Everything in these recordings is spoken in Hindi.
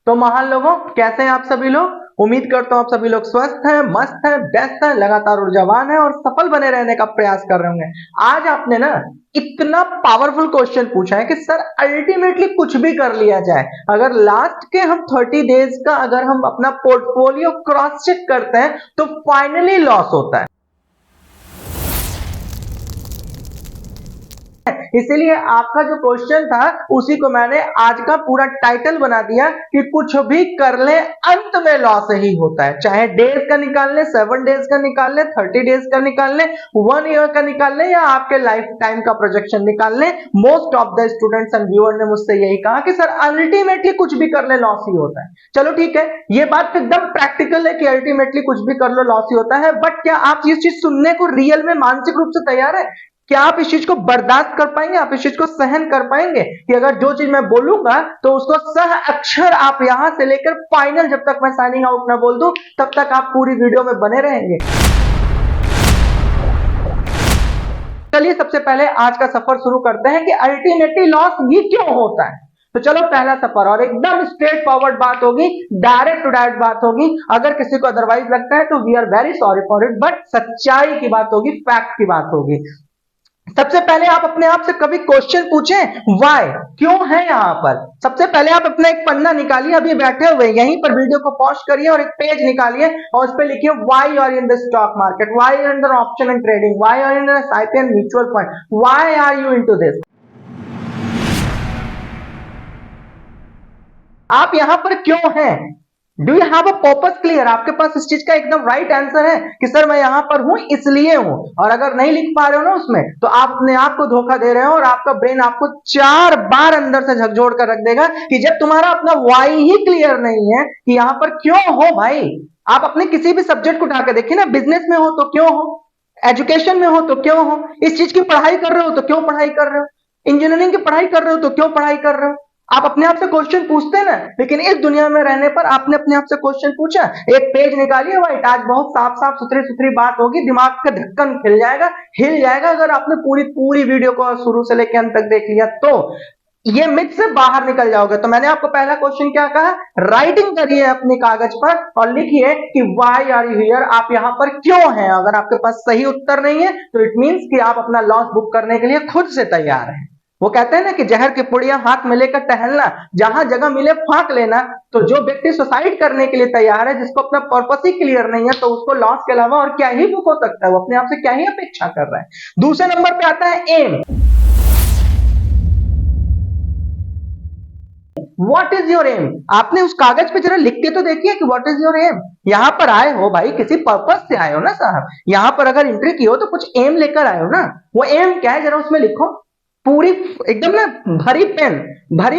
तो महान लोगों, कैसे हैं आप सभी लोग। उम्मीद करता हूं आप सभी लोग स्वस्थ हैं, मस्त हैं, व्यस्त हैं, लगातार ऊर्जावान हैं और सफल बने रहने का प्रयास कर रहे होंगे। आज आपने ना इतना पावरफुल क्वेश्चन पूछा है कि सर अल्टीमेटली कुछ भी कर लिया जाए, अगर लास्ट के हम 30 डेज का अगर हम अपना पोर्टफोलियो क्रॉस चेक करते हैं तो फाइनली लॉस होता है। इसीलिए आपका जो क्वेश्चन था उसी को मैंने आज का पूरा टाइटल बना दिया कि कुछ भी कर ले अंत में लॉस ही होता है। चाहे डेज का निकाल ले, 7 डेज का निकाल ले, 30 डेज का निकाल ले, 1 ईयर का निकाल ले या आपके लाइफ टाइम का प्रोजेक्शन निकाल ले। Most of the students and viewer ने मुझसे यही कहा कि सर अल्टीमेटली कुछ भी कर ले लॉस ही होता है। चलो ठीक है, ये बात एकदम प्रैक्टिकल है कि अल्टीमेटली कुछ भी कर लो लॉस ही होता है, बट क्या आप ये चीज सुनने को रियल में मानसिक रूप से तैयार है? क्या आप इस चीज को बर्दाश्त कर पाएंगे? आप इस चीज को सहन कर पाएंगे कि अगर जो चीज मैं बोलूंगा तो उसको सह अक्षर आप यहां से लेकर फाइनल जब तक मैं साइनिंग आउट ना बोल दूं तब तक आप पूरी वीडियो में बने रहेंगे। चलिए सबसे पहले आज का सफर शुरू करते हैं कि अल्टीमेटली लॉस ये क्यों होता है। तो चलो पहला सफर, और एकदम स्ट्रेट फॉरवर्ड बात होगी, डायरेक्ट टू डायरेक्ट बात होगी। अगर किसी को अदरवाइज लगता है तो we are very sorry for it, but सच्चाई की बात होगी, फैक्ट की बात होगी। सबसे पहले आप अपने आप से कभी क्वेश्चन पूछें, व्हाई, क्यों है यहां पर। सबसे पहले आप अपना एक पन्ना निकालिए, अभी बैठे हुए यहीं पर वीडियो को पॉज करिए और एक पेज निकालिए और उस पर लिखिए why are in the stock market, why are in the option and trading, why are in the SIP and mutual fund, why are you into this. आप यहां पर क्यों हैं? Do you have a purpose clear? आपके पास इस चीज का एकदम राइट आंसर है कि सर मैं यहां पर हूं इसलिए हूं। और अगर नहीं लिख पा रहे हो ना उसमें, तो आप अपने आप को धोखा दे रहे हो और आपका ब्रेन आपको 4 बार अंदर से झकझोर कर रख देगा कि जब तुम्हारा अपना वाई ही क्लियर नहीं है कि यहां पर क्यों हो। भाई आप अपने किसी भी सब्जेक्ट को उठा के देखिए ना, बिजनेस में हो तो क्यों हो, एजुकेशन में हो तो क्यों हो, इस चीज की पढ़ाई कर रहे हो तो क्यों पढ़ाई कर रहे हो, इंजीनियरिंग की पढ़ाई कर रहे हो तो क्यों पढ़ाई कर रहे हो। आप अपने आप से क्वेश्चन पूछते हैं ना, लेकिन इस दुनिया में रहने पर आपने अपने आप से क्वेश्चन पूछा? एक पेज निकालिए व्हाइट, आज बहुत साफ साफ सुथरी सुथरी बात होगी, दिमाग का ढक्कन हिल जाएगा, हिल जाएगा अगर आपने पूरी पूरी वीडियो को शुरू से लेकर अंत तक देख लिया तो ये मिथ से बाहर निकल जाओगे। तो मैंने आपको पहला क्वेश्चन क्या कहा, राइटिंग करिए अपने कागज पर और लिखिए कि व्हाई आर यू हियर, आप यहां पर क्यों हैं। अगर आपके पास सही उत्तर नहीं है तो इट मींस कि आप अपना लॉस बुक करने के लिए खुद से तैयार हैं। वो कहते हैं ना कि जहर की पुड़िया हाथ में लेकर टहलना, जहां जगह मिले फांक लेना। तो जो व्यक्ति सुसाइड करने के लिए तैयार है, जिसको अपना पर्पस ही क्लियर नहीं है, तो उसको लॉस के अलावा और क्या ही बुक हो सकता है, वो अपने आप से क्या ही अपेक्षा कर रहा है। दूसरे नंबर पे आता है aim. What is your aim? आपने उस कागज पे जरा लिख के तो देखिए कि व्हाट इज योर एम। यहां पर आए हो भाई, किसी पर्पस से आए हो ना साहब। यहां पर अगर एंट्री की हो तो कुछ एम लेकर आए हो ना। वो एम क्या है जरा उसमें लिखो, पूरी एकदम ना भरी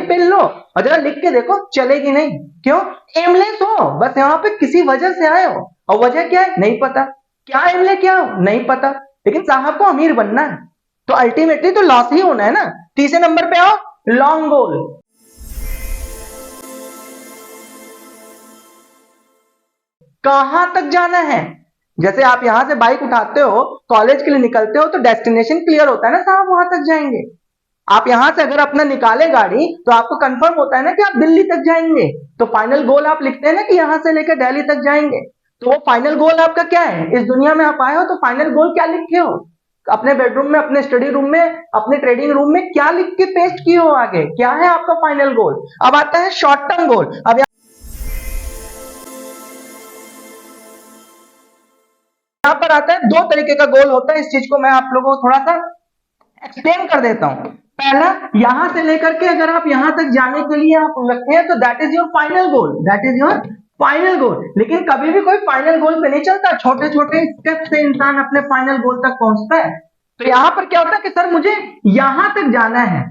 पेन लो और जरा लिख के देखो, चलेगी नहीं। क्यों? एमलेस हो, बस यहां पे किसी वजह से आए हो और वजह क्या है नहीं पता, क्या एम लेके आओ नहीं पता, लेकिन साहब को अमीर बनना है तो अल्टीमेटली तो लॉस ही होना है ना। तीसरे नंबर पे आओ, लॉन्ग गोल। कहां तक जाना है? जैसे आप यहां से बाइक उठाते हो, कॉलेज के लिए निकलते हो तो डेस्टिनेशन क्लियर होता है ना साहब, वहां तक जाएंगे। आप यहां से अगर अपना निकाले गाड़ी तो आपको कंफर्म होता है ना कि आप दिल्ली तक जाएंगे, तो फाइनल गोल आप लिखते हैं ना कि यहां से लेकर दिल्ली तक जाएंगे। तो वो फाइनल गोल आपका क्या है? इस दुनिया में आप आए हो तो फाइनल गोल क्या लिखे हो? अपने बेडरूम में, अपने स्टडी रूम में, अपने ट्रेडिंग रूम में क्या लिख के पेस्ट किए हो? आगे क्या है आपका फाइनल गोल? अब आता है शॉर्ट टर्म गोल। अब यहां पर आता है 2 तरीके का गोल होता है, इस चीज को मैं आप लोगों को थोड़ा सा एक्सप्लेन कर देता हूं। पहला, यहां से लेकर के अगर आप यहां तक जाने के लिए आप रखते हैं तो that is your final goal, that is your final goal. लेकिन कभी भी कोई फाइनल गोल पे नहीं चलता, छोटे छोटे स्टेप से इंसान अपने फाइनल गोल तक पहुंचता है। तो यहां पर क्या होता है कि सर मुझे यहां तक जाना है,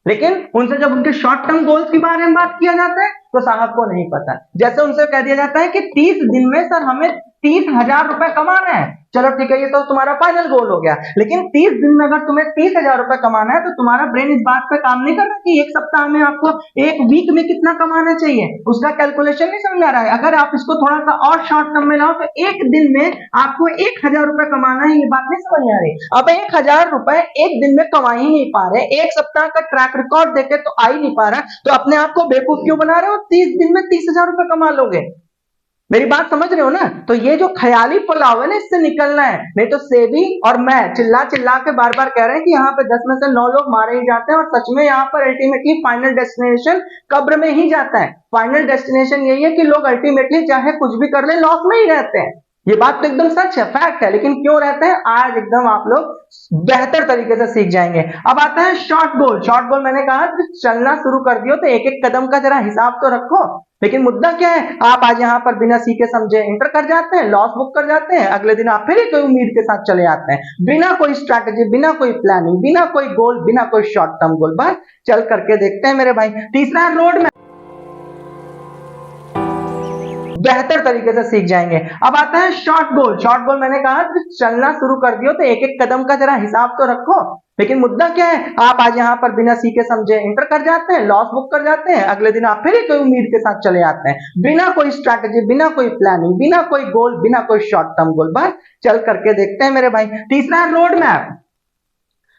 लेकिन उनसे जब उनके शॉर्ट टर्म गोल्स के बारे में बात किया जाता है तो साहब को नहीं पता। जैसे उनसे कह दिया जाता है कि 30 दिन में सर हमें 30,000 रुपए कमाना है। चलो ठीक है, ये तो तुम्हारा फाइनल गोल हो गया, लेकिन 30 दिन में अगर तुम्हें 30,000 रुपए कमाना है तो तुम्हारा ब्रेन इस बात पे काम नहीं कर रहा कि एक सप्ताह में आपको, एक वीक में कितना कमाना चाहिए, उसका कैलकुलेशन नहीं समझ आ रहा है। अगर आप इसको थोड़ा सा और शॉर्ट टर्म में लाओ तो एक दिन में आपको 1,000 रुपए कमाना है, ये बात नहीं समझ आ रही। अब 1,000 रुपए एक दिन में कमा ही नहीं पा रहे, एक सप्ताह का ट्रैक रिकॉर्ड देखे तो आ ही नहीं पा रहा, तो अपने आप को बेवकूफ क्यों बना रहे हो? 30 दिन में 30,000 रुपए कमा लोगे। मेरी बात समझ रहे हो ना? तो ये जो ख्याली पुलाव है ना, इससे निकलना है। नहीं तो सेबी और मैं चिल्ला चिल्ला के बार बार कह रहे हैं कि यहाँ पे 10 में से 9 लोग मारे ही जाते हैं, और सच में यहाँ पर अल्टीमेटली फाइनल डेस्टिनेशन कब्र में ही जाता है। फाइनल डेस्टिनेशन यही है कि लोग अल्टीमेटली चाहे कुछ भी कर ले, लॉस में ही रहते हैं। ये बात तो एकदम सच है, फैक्ट है, लेकिन क्यों रहते हैं आज एकदम आप लोग बेहतर तरीके से सीख जाएंगे। अब आता है शॉर्ट गोल। शॉर्ट गोल मैंने कहा चलना शुरू कर दियो तो एक एक कदम का जरा हिसाब तो रखो। लेकिन मुद्दा क्या है, आप आज यहाँ पर बिना सीखे समझे एंटर कर जाते हैं, लॉस बुक कर जाते हैं, अगले दिन आप फिर ही कोई उम्मीद के साथ चले आते हैं, बिना कोई स्ट्रैटेजी, बिना कोई प्लानिंग, बिना कोई गोल, बिना कोई शॉर्ट टर्म गोल। बस चल करके देखते हैं मेरे भाई। तीसरा रोड मैप, बेहतर तरीके से सीख जाएंगे। अब आता है शॉर्ट गोल। शॉर्ट गोल मैंने कहा चलना शुरू कर दियो तो एक एक कदम का जरा हिसाब तो रखो। लेकिन मुद्दा क्या है, आप आज यहाँ पर बिना सीखे समझे एंटर कर जाते हैं, लॉस बुक कर जाते हैं, अगले दिन आप फिर ही कोई उम्मीद के साथ चले आते हैं, बिना कोई स्ट्रैटेजी, बिना कोई प्लानिंग, बिना कोई गोल, बिना कोई शॉर्ट टर्म गोल। बस चल करके देखते हैं मेरे भाई। तीसरा रोड मैप।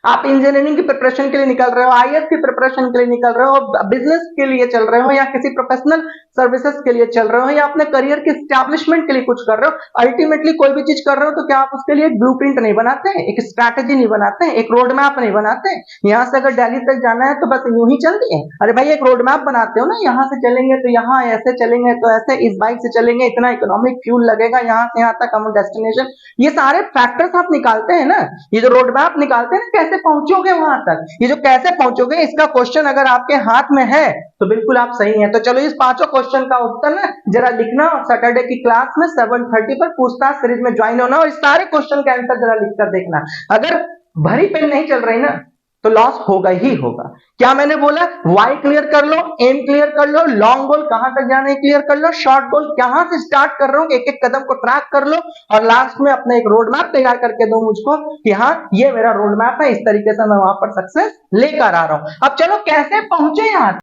आप इंजीनियरिंग की प्रिपरेशन के लिए निकल रहे हो, आईएएस की प्रिपरेशन के लिए निकल रहे हो, बिजनेस के लिए चल रहे हो, या किसी प्रोफेशनल सर्विसेज के लिए चल रहे हो, या अपने करियर के स्टैब्लिशमेंट के लिए कुछ कर रहे हो, अल्टीमेटली कोई भी चीज कर रहे हो तो क्या आप उसके लिए एक ब्लूप्रिंट नहीं बनाते हैं, एक स्ट्रैटेजी नहीं बनाते हैं, एक रोड मैप नहीं बनाते हैं? यहाँ से अगर दिल्ली तक जाना है तो बस यूं ही चल दिए? अरे भाई एक रोड मैप बनाते हो ना, यहाँ से चलेंगे तो यहाँ, ऐसे चलेंगे तो ऐसे, इस बाइक से चलेंगे इतना इकोनॉमिक फ्यूल लगेगा, यहाँ से यहाँ तक हम डेस्टिनेशन, ये सारे फैक्टर्स आप निकालते हैं ना। ये जो रोड मैप निकालते हैं ना, कैसे पहुंचोगे वहां तक, ये जो कैसे पहुंचोगे इसका क्वेश्चन अगर आपके हाथ में है तो बिल्कुल आप सही हैं। तो चलो इस पांचों क्वेश्चन का उत्तर ना जरा लिखना, और सैटरडे की क्लास में 7:30 पर पूछताछ सीरीज में ज्वाइन होना, और इस सारे क्वेश्चन का आंसर जरा लिखकर देखना। अगर भरी पेन नहीं चल रही ना तो लॉस होगा ही होगा। क्या मैंने बोला? वाई क्लियर कर लो, एम क्लियर कर लो, लॉन्ग गोल कहां तक जाना है क्लियर कर लो, शॉर्ट गोल कहां से स्टार्ट कर रहा हूं एक एक कदम को ट्रैक कर लो, और लास्ट में अपना एक रोड मैप तैयार करके दो मुझको कि हाँ ये मेरा रोड मैप है, इस तरीके से मैं वहां पर सक्सेस लेकर आ रहा हूं। अब चलो कैसे पहुंचे यहां तक।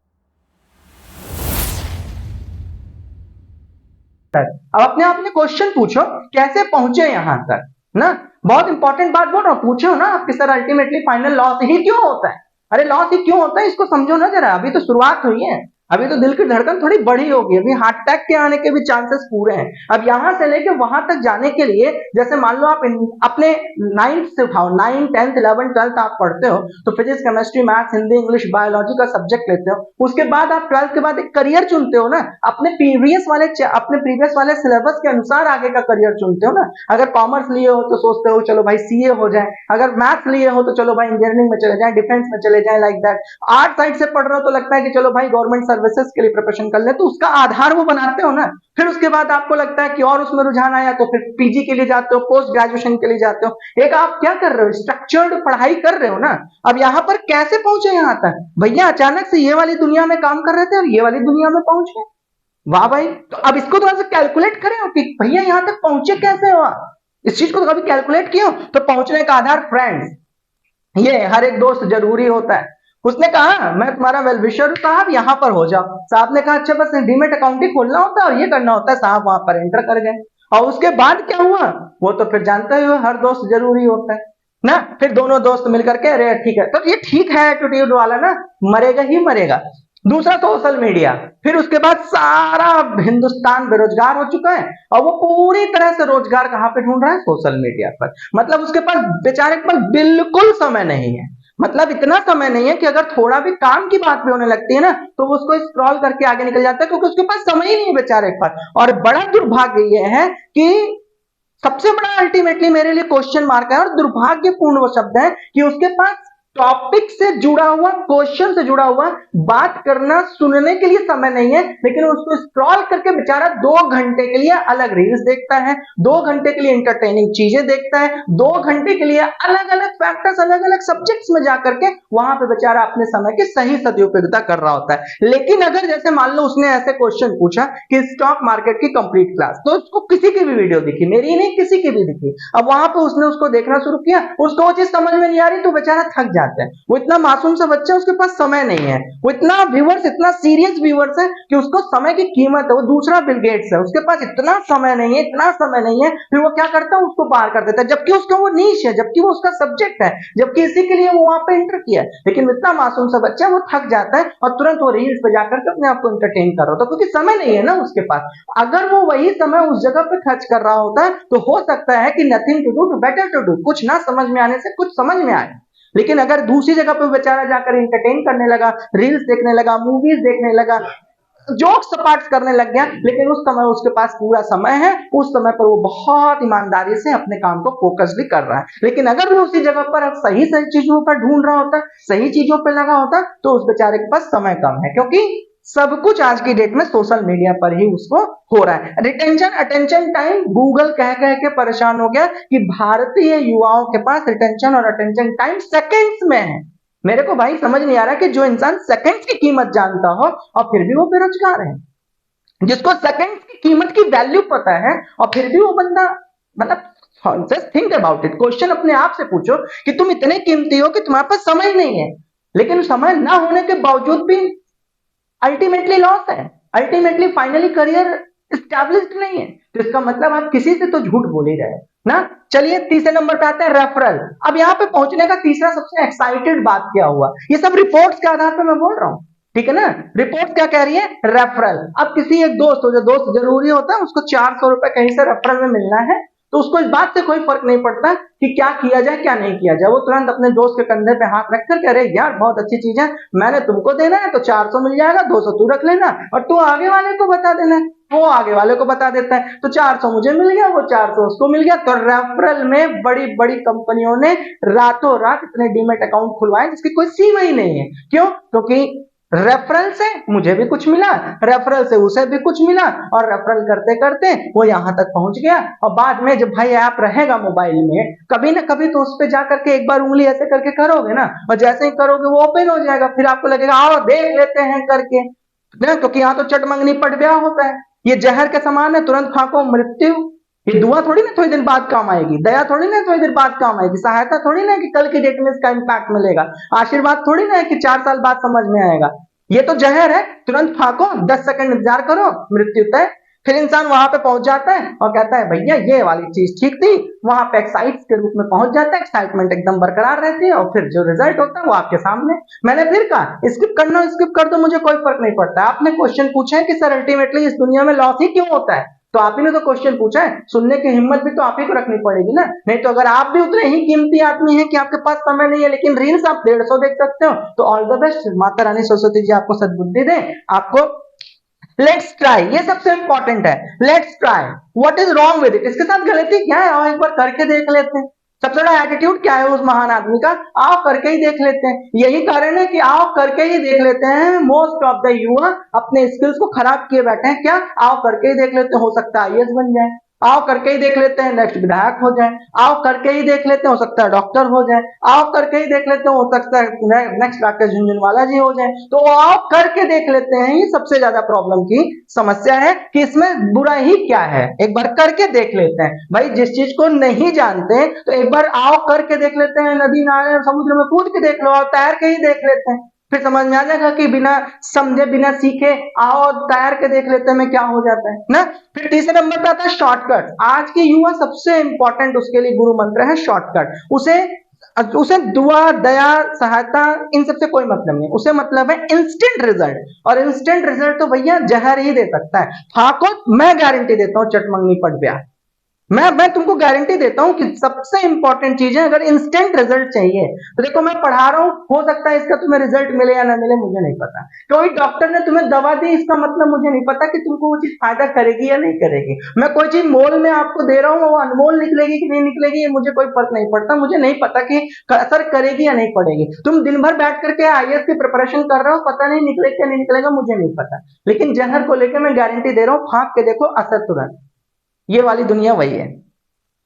अब अपने आप में क्वेश्चन पूछो कैसे पहुंचे यहां तक ना। बहुत इंपॉर्टेंट बात बोल रहा हूं, पूछो ना आपके सर अल्टीमेटली फाइनल लॉस ही क्यों होता है? अरे लॉस ही क्यों होता है इसको समझो ना जरा, अभी तो शुरुआत हुई है, अभी तो दिल की धड़कन थोड़ी बड़ी होगी, अभी हार्ट अटैक के आने के भी चांसेस पूरे हैं। अब यहां से लेके वहां तक जाने के लिए, जैसे मान लो आप अपने 9th से उठाओ, 9, 10th, 11th, 12th आप पढ़ते हो तो physics, chemistry, maths, Hindi, English, biology का सब्जेक्ट लेते हो, उसके बाद आप 12th के बाद एक करियर चुनते हो ना, अपने प्रीवियस वाले सिलेबस के अनुसार आगे का करियर चुनते हो ना। अगर कॉमर्स लिए हो तो सोचते हो चलो भाई सीए हो जाए, अगर मैथ्स लिए हो तो चलो भाई इंजीनियरिंग में चले जाए, डिफेंस में चले जाए, लाइक दैट। आर्ट साइड से पढ़ रहे हो तो लगता है कि चलो भाई गवर्नमेंट सर्विसेज के लिए प्रिपरेशन कर ले, तो उसका आधार वो बनाते हो ना। फिर उसके बाद आपको लगता है कि और उसमें रुझान आया तो फिर पीजी के लिए जाते हो, पोस्ट ग्रेजुएशन के लिए जाते हो। एक आप क्या कर रहे हो, स्ट्रक्चर्ड पढ़ाई कर रहे हो ना। अब यहां पर कैसे पहुंचे यहां तक? भैया अचानक से ये वाली दुनिया में काम कर रहे थे और ये वाली दुनिया में पहुंच गए, वाह भाई। तो अब इसको थोड़ा सा कैलकुलेट करें कि भैया यहां तक पहुंचे कैसे हो आप, इस चीज को तो कभी कैलकुलेट किया? तो पहुंचने का आधार फ्रेंड्स, ये हर एक दोस्त जरूरी होता है। उसने कहा मैं तुम्हारा वेल विशर हूं साहब, यहां पर हो जाओ। साहब ने कहा अच्छा बस डीमेट अकाउंट ही खोलना होता है और ये करना होता है। साहब वहां पर एंटर कर गए, और उसके बाद क्या हुआ वो तो फिर जानते ही हो, हर दोस्त जरूरी होता है ना। फिर दोनों दोस्त मिलकर के अरे ठीक है, तो ये ठीक है एटीट्यूड वाला ना, मरेगा ही मरेगा। दूसरा सोशल मीडिया, फिर उसके बाद सारा हिंदुस्तान बेरोजगार हो चुका है, और वो पूरी तरह से रोजगार कहां पे ढूंढ रहा है? सोशल मीडिया पर। मतलब उसके पास बेचारे के पास बिल्कुल समय नहीं है, मतलब इतना समय नहीं है कि अगर थोड़ा भी काम की बात भी होने लगती है ना तो वो उसको स्क्रॉल करके आगे निकल जाता है, क्योंकि उसके पास समय ही नहीं है बेचारे के पास। और बड़ा दुर्भाग्य ये है कि सबसे बड़ा अल्टीमेटली मेरे लिए क्वेश्चन मार्क है और दुर्भाग्यपूर्ण वो शब्द है कि उसके पास टॉपिक से जुड़ा हुआ, क्वेश्चन से जुड़ा हुआ बात करना, सुनने के लिए समय नहीं है, लेकिन उसको स्क्रॉल करके बेचारा 2 घंटे के लिए अलग रील्स देखता है, 2 घंटे के लिए इंटरटेनिंग चीजें देखता है, 2 घंटे के लिए अलग अलग फैक्टर्स, अलग अलग सब्जेक्ट्स में जाकर के वहां पे बेचारा अपने समय की सही सदुपयोगिता कर रहा होता है। लेकिन अगर जैसे मान लो उसने ऐसे क्वेश्चन पूछा कि स्टॉक मार्केट की कंप्लीट क्लास, तो उसको किसी की भी वीडियो दिखी, मेरी नहीं किसी की भी दिखी, अब वहां पे उसने उसको देखना शुरू किया, उसको वो चीज समझ में नहीं आ रही तो बेचारा थक जाता है। वो इतना मासूम सा बच्चा, उसके पास समय नहीं है, वो इतना व्यूअर्स, इतना सीरियस व्यूअर्स है कि उसको समय की कीमत है। वो दूसरा बिल गेट्स है, उसके पास इतना समय नहीं है, इतना समय नहीं है, फिर वो क्या करता है, उसको पार कर देता है, जबकि उसका वो नीश है, जबकि वो उसका सब्जेक्ट है, जबकि इसी के लिए वो वहां पे एंटर किया है। लेकिन इतना मासूम सा बच्चा वो थक जाता है और तुरंत वो रील्स पे जाकर के अपने आप को एंटरटेन कर रहा होता है, क्योंकि समय नहीं है ना उसके पास। अगर वो वही समय उस जगह पे खर्च कर रहा होता है तो हो सकता है कि nothing to do to better to do, कुछ ना समझ में आने से कुछ समझ में आए। लेकिन अगर दूसरी जगह पे बेचारा जाकर इंटरटेन करने लगा, रील्स देखने लगा, मूवीज देखने लगा, जोक्स सपाट करने लग गया, लेकिन उस समय उसके पास पूरा समय है, उस समय पर वो बहुत ईमानदारी से अपने काम को फोकस भी कर रहा है। लेकिन अगर वो उसी जगह पर सही सही चीजों पर ढूंढ रहा होता, सही चीजों पर लगा होता, तो उस बेचारे के पास समय कम है, क्योंकि सब कुछ आज की डेट में सोशल मीडिया पर ही उसको हो रहा है। रिटेंशन अटेंशन टाइम, गूगल कह कह के परेशान हो गया कि भारतीय युवाओं के पास रिटेंशन और अटेंशन टाइम सेकंड्स में है। मेरे को भाई समझ नहीं आ रहा कि जो इंसान सेकंड्स की कीमत जानता हो और फिर भी वो बेरोजगार है, जिसको सेकंड्स की कीमत की वैल्यू पता है और फिर भी वो बंदा, मतलब just think about it. Question अपने आप से पूछो कि तुम इतने कीमती हो कि तुम्हारे पास समय नहीं है, लेकिन समय ना होने के बावजूद भी अल्टीमेटली लॉस है, अल्टीमेटली फाइनली करियर स्टैब्लिश्ड नहीं है। तो इसका मतलब आप किसी से तो झूठ बोल ही रहे ना। चलिए तीसरे नंबर पे आते हैं रेफरल। अब यहाँ पे पहुंचने का तीसरा सबसे एक्साइटेड बात क्या हुआ, ये सब रिपोर्ट्स के आधार पे मैं बोल रहा हूँ, ठीक है ना। रिपोर्ट क्या कह रही है, रेफरल। अब किसी एक दोस्त हो, जो दोस्त जरूरी होता है, उसको 400 रुपए कहीं से रेफरल में मिलना है, तो उसको इस बात से कोई फर्क नहीं पड़ता कि क्या किया जाए क्या नहीं किया जाए। वो तुरंत अपने दोस्त के कंधे पे हाथ रख कर, अरे यार बहुत अच्छी चीज है, मैंने तुमको देना है तो 400 मिल जाएगा, 200 तू रख लेना और तू आगे वाले को बता देना। वो आगे वाले को बता देता है, तो 400 मुझे मिल गया, वो 400 उसको मिल गया। तो रेफरल में बड़ी बड़ी कंपनियों ने रातों रात इतने डीमेट अकाउंट खुलवाए जिसकी कोई सीमा ही नहीं है। क्यों? क्योंकि रेफरल से मुझे भी कुछ मिला, रेफरल से उसे भी कुछ मिला, और रेफरल करते करते वो यहां तक पहुंच गया। और बाद में जब भाई ऐप रहेगा मोबाइल में, कभी ना कभी तो उस पर जाकर के एक बार उंगली ऐसे करके करोगे ना, और जैसे ही करोगे वो ओपन हो जाएगा, फिर आपको लगेगा आओ देख लेते हैं करके ना, क्योंकि यहाँ तो चटमंगनी पट ब्याह होता है। ये जहर के समान है, तुरंत फांको मृत्यु। ये दुआ थोड़ी ना थोड़ी देर बाद काम आएगी, दया थोड़ी ना थोड़ी देर बाद काम आएगी, सहायता थोड़ी ना कि कल की डेट में इसका इंपैक्ट मिलेगा, आशीर्वाद थोड़ी ना है कि 4 साल बाद समझ में आएगा। ये तो जहर है, तुरंत फांको, 10 सेकंड इंतजार करो, मृत्यु तय। फिर इंसान वहां पे पहुंच जाता है और कहता है भैया ये वाली चीज ठीक थी, वहां पे एक्साइट्स के रूप में पहुंच जाता है, एक्साइटमेंट एकदम बरकरार रहती है, और फिर जो रिजल्ट होता है वो आपके सामने। मैंने फिर कहा स्किप करना स्किप कर दो, मुझे कोई फर्क नहीं पड़ता। आपने क्वेश्चन पूछा है कि सर अल्टीमेटली इस दुनिया में लॉस ही क्यों होता है, तो आप ही ने तो क्वेश्चन पूछा है, सुनने की हिम्मत भी तो आप ही को रखनी पड़ेगी ना। नहीं तो अगर आप भी उतने ही कीमती आदमी हैं कि आपके पास समय नहीं है लेकिन रील्स आप 150 देख सकते हो, तो all the best, Mata Rani Saraswati ji आपको सद्बुद्धि दें, आपको लेट्स ट्राई, ये सबसे इंपॉर्टेंट है। Let's try, what is wrong with it, इसके साथ गलती क्या है, आओ एक बार करके देख लेते हैं। सबसे बड़ा एटीट्यूड क्या है उस महान आदमी का, आओ करके ही देख लेते हैं। यही कारण है कि आओ करके ही देख लेते हैं। मोस्ट ऑफ द युवा अपने स्किल्स को खराब किए बैठे हैं, क्या आओ करके ही देख लेते हैं, हो सकता है आईएएस बन जाए, आओ करके ही देख लेते हैं नेक्स्ट विधायक हो जाए, आओ करके ही देख लेते हैं, हो सकता है डॉक्टर हो जाए, आओ करके ही देख लेते हैं, हो सकता है नेक्स्ट राकेश झुनझुनवाला जी हो जाए। तो आओ करके देख लेते हैं, ये सबसे ज्यादा प्रॉब्लम की समस्या है कि इसमें बुरा ही क्या है, एक बार करके देख लेते हैं। भाई जिस चीज को नहीं जानते तो एक बार आओ करके देख लेते हैं, नदी नाले समुद्र में कूद के देख लो, आओ तैर के ही देख लेते हैं, फिर समझ में आ जाएगा कि बिना समझे बिना सीखे आओ तैर के देख लेते हैं में क्या हो जाता है ना। फिर तीसरे नंबर पे आता है शॉर्टकट। आज के युवा सबसे इंपॉर्टेंट उसके लिए गुरु मंत्र है शॉर्टकट। उसे उसे दुआ दया सहायता इन सबसे कोई मतलब नहीं, उसे मतलब है इंस्टेंट रिजल्ट, और इंस्टेंट रिजल्ट तो भैया जहर ही दे सकता है। हाँ को मैं गारंटी देता हूं चटमंगनी पट ब्याह, मैं तुमको गारंटी देता हूं कि सबसे इंपॉर्टेंट चीज है, अगर इंस्टेंट रिजल्ट चाहिए तो देखो मैं पढ़ा रहा हूं, हो सकता है इसका तुम्हें रिजल्ट मिले या ना मिले, मुझे नहीं पता। कोई डॉक्टर ने तुम्हें दवा दी, इसका मतलब मुझे नहीं पता कि तुमको वो चीज फायदा करेगी या नहीं करेगी। मैं कोई चीज मोल में आपको दे रहा हूँ, वो अनमोल निकलेगी कि नहीं निकलेगी ये मुझे कोई फर्क नहीं पड़ता, मुझे नहीं पता कि असर करेगी या नहीं पड़ेगी। तुम दिन भर बैठ करके आईएएस की प्रिपरेशन कर रहे हो, पता नहीं निकलेगा या नहीं निकलेगा, मुझे नहीं पता। लेकिन जहर को लेकर मैं गारंटी दे रहा हूँ, फाँक के देखो असर तुरंत। ये वाली दुनिया वही है।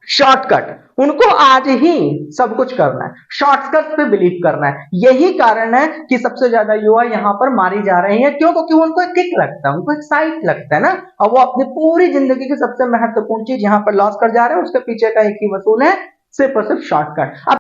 शॉर्टकट उनको आज ही सब कुछ करना है, शॉर्टकट पे बिलीव करना है। यही कारण है कि सबसे ज्यादा युवा यहां पर मारी जा रही है। क्यों? क्योंकि उनको एक किक लगता है, उनको एक्साइट लगता है ना, और वो अपनी पूरी जिंदगी की सबसे महत्वपूर्ण चीज यहां पर लॉस कर जा रहे हैं। उसके पीछे का एक ही वसूल है, सिर्फ और सिर्फ शॉर्टकट। अब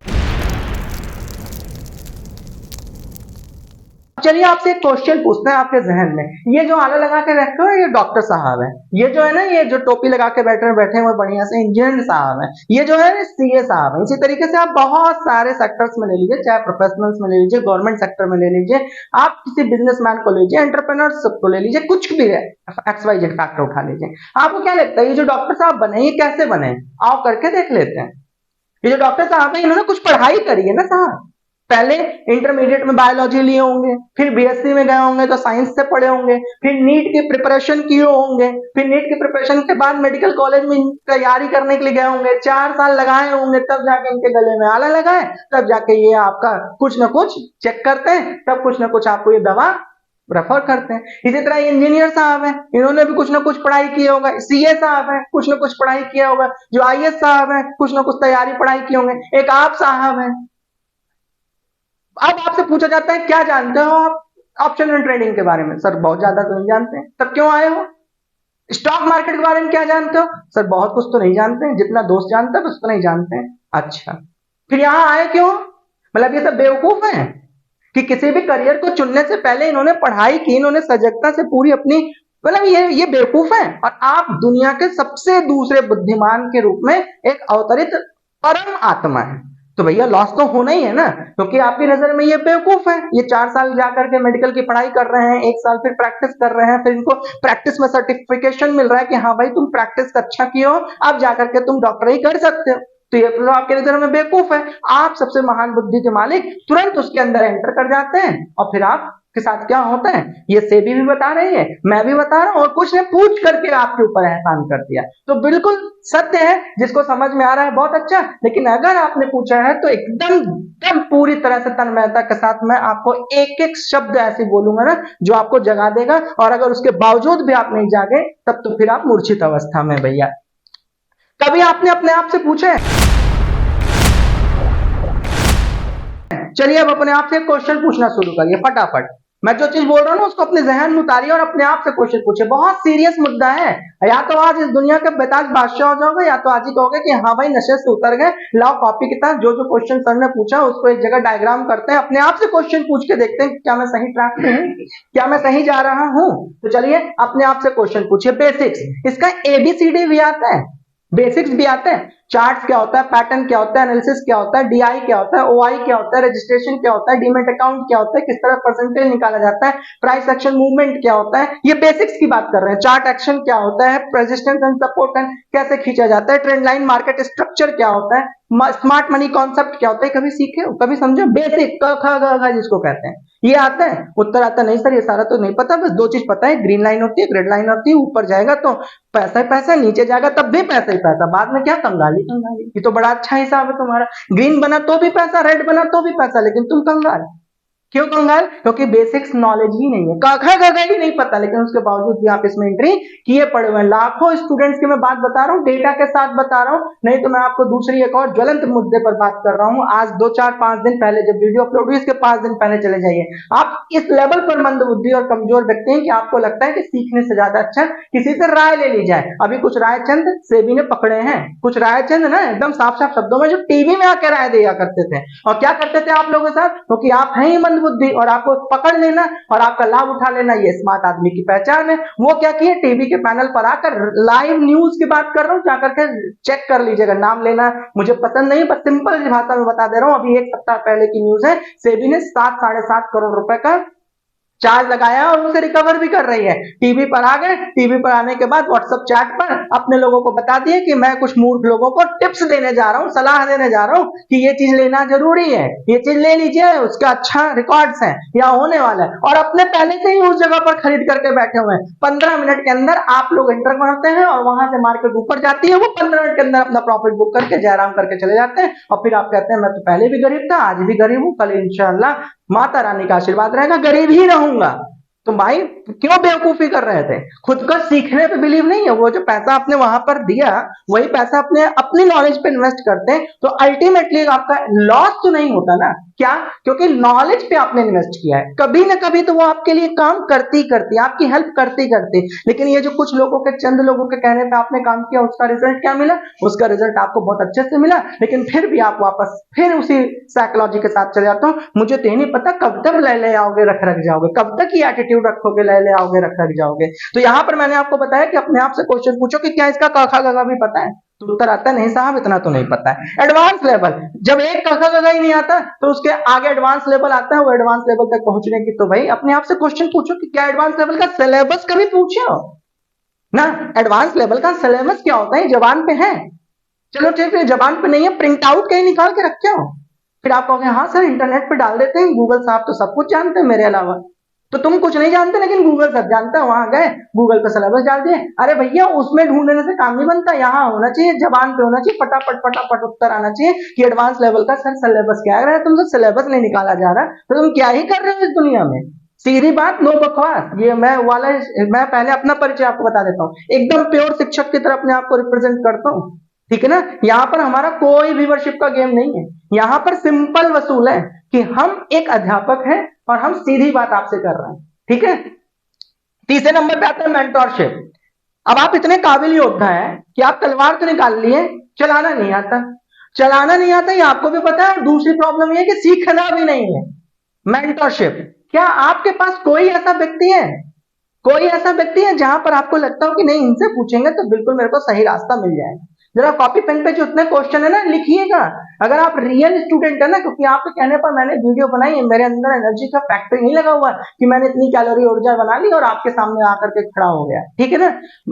चलिए आपसे एक क्वेश्चन पूछते हैं आपके जहन में, ये जो आला लगा के रखे हो ये डॉक्टर साहब है, ये जो है ना, ये जो टोपी लगा के बैठे हुए बढ़िया से इंजीनियर साहब है, ये जो है सीए साहब है। इसी तरीके से आप बहुत सारे सेक्टर्स में ले लीजिए, चाहे प्रोफेशनल्स में ले लीजिए, गवर्नमेंट सेक्टर में ले लीजिए, आप किसी बिजनेसमैन को लीजिए, एंटरप्रेन्योर्स को ले लीजिए, कुछ भी है, XYZ फैक्टर उठा लीजिए। आपको क्या लगता है ये जो डॉक्टर साहब बने ये कैसे बने? आओ करके देख लेते हैं। ये जो डॉक्टर साहब है इन्होंने कुछ पढ़ाई करी है ना साहब, पहले इंटरमीडिएट में बायोलॉजी लिए होंगे, फिर बीएससी में गए होंगे तो साइंस से पढ़े होंगे, फिर नीट की प्रिपरेशन किए होंगे, फिर नीट की प्रिपरेशन के बाद मेडिकल कॉलेज में तैयारी करने के लिए गए होंगे, 4 साल लगाए होंगे, तब जाके इनके गले में आला लगाए, तब जाके ये आपका कुछ ना कुछ चेक करते हैं, तब कुछ ना कुछ आपको ये दवा रेफर करते हैं। इसी तरह इंजीनियर साहब हैं, इन्होंने भी कुछ ना कुछ पढ़ाई किया होगा, सीए साहब हैं कुछ ना कुछ पढ़ाई किया होगा, जो आईएएस साहब हैं कुछ ना कुछ तैयारी पढ़ाई किए होंगे, एक आप साहब हैं। अब आपसे पूछा जाता है क्या जानते हो आप ऑप्शन ट्रेडिंग के बारे में? सर बहुत ज्यादा तो नहीं जानते हैं। तब क्यों आए हो? स्टॉक मार्केट के बारे में क्या जानते हो? सर बहुत कुछ तो नहीं जानते हैं, जितना दोस्त जानता है बस उतना नहीं जानते हैं। अच्छा, फिर यहां आए क्यों? मतलब ये सब बेवकूफ हैं कि किसी भी करियर को चुनने से पहले इन्होंने पढ़ाई की, इन्होंने सजगता से पूरी अपनी, मतलब ये बेवकूफ है। और आप दुनिया के सबसे दूसरे बुद्धिमान के रूप में एक अवतरित परम आत्मा है, तो भैया लॉस तो होना ही है ना, क्योंकि आपकी नजर में ये बेवकूफ है। ये 4 साल जाकर के मेडिकल की पढ़ाई कर रहे हैं, 1 साल फिर प्रैक्टिस कर रहे हैं, फिर इनको प्रैक्टिस में सर्टिफिकेशन मिल रहा है कि हाँ भाई तुम प्रैक्टिस अच्छा किए हो, अब जाकर के तुम डॉक्टर ही कर सकते हो। तो ये तो आपके नजर में बेवकूफ है। आप सबसे महान बुद्धि के मालिक तुरंत उसके अंदर एंटर कर जाते हैं, और फिर आप के साथ क्या होता है ये सेबी भी बता रही है, मैं भी बता रहा हूं, और कुछ ने पूछ करके आपके ऊपर एहसान कर दिया। तो बिल्कुल सत्य है, जिसको समझ में आ रहा है बहुत अच्छा, लेकिन अगर आपने पूछा है तो एकदम एकदम पूरी तरह से तन्मयता के साथ मैं आपको एक एक शब्द ऐसे बोलूंगा ना जो आपको जगा देगा, और अगर उसके बावजूद भी आप नहीं जागे तब तो फिर आप मूर्छित अवस्था में भैया। कभी आपने अपने आप से पूछे? चलिए अब अपने आप से क्वेश्चन पूछना शुरू करिए फटाफट। मैं जो चीज बोल रहा हूँ ना उसको अपने जहन में उतारिए और अपने आप से क्वेश्चन पूछिए। बहुत सीरियस मुद्दा है, या तो आज इस दुनिया के बेताज बादशाह हो जाओगे, या तो आज ही कहोगे कि हाँ भाई नशे से उतर गए, लाओ कॉपी किताब, जो जो क्वेश्चन सर ने पूछा उसको एक जगह डायग्राम करते हैं, अपने आप से क्वेश्चन पूछ के देखते हैं क्या मैं सही ट्रैक पे हूँ, क्या मैं सही जा रहा हूँ। तो चलिए अपने आप से क्वेश्चन पूछिए। बेसिक्स, इसका एबीसीडी भी आता है, बेसिक्स भी आते हैं, चार्ट क्या होता है, पैटर्न क्या होता है, एनालिसिस क्या होता है, डीआई क्या होता है, ओआई क्या होता है, रजिस्ट्रेशन क्या होता है, डीमेट अकाउंट क्या होता है, किस तरह परसेंटेज निकाला जाता है, प्राइस एक्शन मूवमेंट क्या होता है, ये बेसिक्स की बात कर रहे हैं। चार्ट एक्शन क्या होता है, रेजिस्टेंस एंड सपोर्ट कैसे खींचा जाता है, ट्रेंड लाइन मार्केट स्ट्रक्चर क्या होता है, स्मार्ट मनी कॉन्सेप्ट क्या होता है, कभी सीखे हो, कभी समझे? बेसिक क ख ग घ जिसको कहते हैं ये आता है। उत्तर आता नहीं सर ये सारा तो नहीं पता, बस 2 चीज पता है, ग्रीन लाइन होती है, रेड लाइन होती है, ऊपर जाएगा तो पैसा ही पैसा, नीचे जाएगा तब भी पैसा ही पैसा, बाद में क्या कंगाली कंगाली। ये तो बड़ा अच्छा हिसाब है तुम्हारा, ग्रीन बना तो भी पैसा, रेड बना तो भी पैसा, लेकिन तुम कंगाल। क्यों कंगाल? क्योंकि बेसिक्स नॉलेज ही नहीं है, काखा गगा ही नहीं पता, लेकिन उसके बावजूद भी आप इसमें एंट्री किए पड़े हुए हैं। लाखों स्टूडेंट्स की मैं बात बता रहा हूँ, डेटा के साथ बता रहा हूँ, नहीं तो मैं आपको दूसरी एक और ज्वलंत मुद्दे पर बात कर रहा हूँ। आज 2 4 5 दिन पहले जब वीडियो अपलोड हुई, इसके 5 दिन पहले चले जाइए। आप इस लेवल पर मंद बुद्धि और कमजोर व्यक्ति हैं कि आपको लगता है कि सीखने से ज्यादा अच्छा किसी से राय ले ली जाए। अभी कुछ रायचंद सेबी ने पकड़े हैं, कुछ रायचंद ना एकदम साफ साफ शब्दों में जो टीवी में आकर राय दिया करते थे, और क्या करते थे आप लोगों के साथ, क्योंकि आप हैं ही मंद बुद्धि और आपको पकड़ लेना और आपका लाभ उठा लेना ये स्मार्ट आदमी की पहचान है। वो क्या किए, टीवी के पैनल पर आकर, लाइव न्यूज की बात कर रहा हूं, जाकर के चेक कर लीजिएगा, नाम लेना मुझे पसंद नहीं, बस सिंपल भाषा में बता दे रहा हूं। अभी 1 सप्ताह पहले की न्यूज है, सेबी ने 7 साढ़े 7 करोड़ रुपए का चार्ज लगाया और उसे रिकवर भी कर रही है। टीवी पर आ गए, टीवी पर आने के बाद व्हाट्सएप चैट पर अपने लोगों को बता दिए कि मैं कुछ मूर्ख लोगों को टिप्स देने जा रहा हूँ, सलाह देने जा रहा हूँ कि ये चीज लेना जरूरी है, ये चीज ले लीजिए, उसका अच्छा रिकॉर्ड्स है या होने वाला है, और अपने पहले से ही उस जगह पर खरीद करके बैठे हुए हैं। 15 मिनट के अंदर आप लोग एंटर करते हैं और वहां से मार्केट ऊपर जाती है, वो 15 मिनट के अंदर अपना प्रॉफिट बुक करके जयराम करके चले जाते हैं, और फिर आप कहते हैं मैं तो पहले भी गरीब था, आज भी गरीब हूं, कल इंशाल्लाह माता रानी का आशीर्वाद रहेगा गरीब ही रहूंगा। तो भाई क्यों बेवकूफी कर रहे थे? खुद का सीखने पे बिलीव नहीं है, वो जो पैसा आपने वहां पर दिया वही पैसा अपने अपनी नॉलेज पे इन्वेस्ट करते हैं तो अल्टीमेटली आपका लॉस तो नहीं होता ना। क्या? क्योंकि नॉलेज पे आपने इन्वेस्ट किया है, कभी ना कभी तो वो आपके लिए काम करती करती, आपकी हेल्प करती करती। लेकिन ये जो कुछ लोगों के, चंद लोगों के कहने पे आपने काम किया, उसका रिजल्ट क्या मिला? उसका रिजल्ट आपको बहुत अच्छे से मिला, लेकिन फिर भी आप वापस फिर उसी साइकोलॉजी के साथ चले जाते हो। मुझे तो नहीं पता कब तक ले आओगे, रख जाओगे, कब तक ये एटीट्यूड रखोगे, ले आओगे, रख जाओगे। तो यहां पर मैंने आपको बताया कि अपने आप से क्वेश्चन पूछो कि क्या इसका क ख ग घ भी पता है? तो उत्तर आता है नहीं साहब, इतना तो नहीं पता है। एडवांस लेवल, जब एक क ख ग घ ही नहीं आता तो उसके आगे एडवांस लेवल आता है। वो एडवांस लेवल तक पहुंचने की तो भाई अपने आप से क्वेश्चन पूछो कि क्या एडवांस लेवल का सिलेबस कभी पूछे हो ना? एडवांस लेवल का सिलेबस क्या होता है जबान पे है, चलो ठीक है जबान पे नहीं है, प्रिंट आउट कहीं निकाल के रखे हो। फिर आप कहोगे हाँ सर इंटरनेट पे डाल देते हैं, गूगल साहब तो सब कुछ जानते हैं मेरे अलावा। तो तुम कुछ नहीं जानते लेकिन गूगल सब जानता है, वहां गए गूगल पे सिलेबस डाल दिए। अरे भैया उसमें ढूंढने से काम नहीं बनता, यहाँ होना चाहिए, जबान पे होना चाहिए, फटाफट फटाफट उत्तर आना चाहिए कि एडवांस लेवल का सर सिलेबस क्या है। तुमसे सिलेबस नहीं निकाला जा रहा तो तुम क्या ही कर रहे हो इस दुनिया में? सीधी बात, नो बकवास। ये मैं पहले अपना परिचय आपको बता देता हूँ, एकदम प्योर शिक्षक की तरह अपने आप को रिप्रेजेंट करता हूँ, ठीक है ना। यहाँ पर हमारा कोई व्यूवरशिप का गेम नहीं है, यहाँ पर सिंपल वसूल है कि हम एक अध्यापक हैं और हम सीधी बात आपसे कर रहे हैं, ठीक है। तीसरे नंबर पे आता है मेंटोरशिप। अब आप इतने काबिल योद्धा हैं कि आप तलवार तो निकाल लिए, चलाना नहीं आता, चलाना नहीं आता ये आपको भी पता है, और दूसरी प्रॉब्लम ये कि सीखना भी नहीं है। मेंटोरशिप, क्या आपके पास कोई ऐसा व्यक्ति है, कोई ऐसा व्यक्ति है जहां पर आपको लगता हो कि नहीं इनसे पूछेंगे तो बिल्कुल मेरे को सही रास्ता मिल जाएगा? जरा कॉपी पेन पे जो उतने क्वेश्चन है ना लिखिएगा। अगर आप रियल स्टूडेंट है ना, क्योंकि आपके कहने पर मैंने वीडियो बनाई है, मेरे अंदर एनर्जी का फैक्ट्री नहीं लगा हुआ कि मैंने इतनी कैलोरी ऊर्जा बना ली और आपके सामने आकर के खड़ा हो गया, ठीक है ना।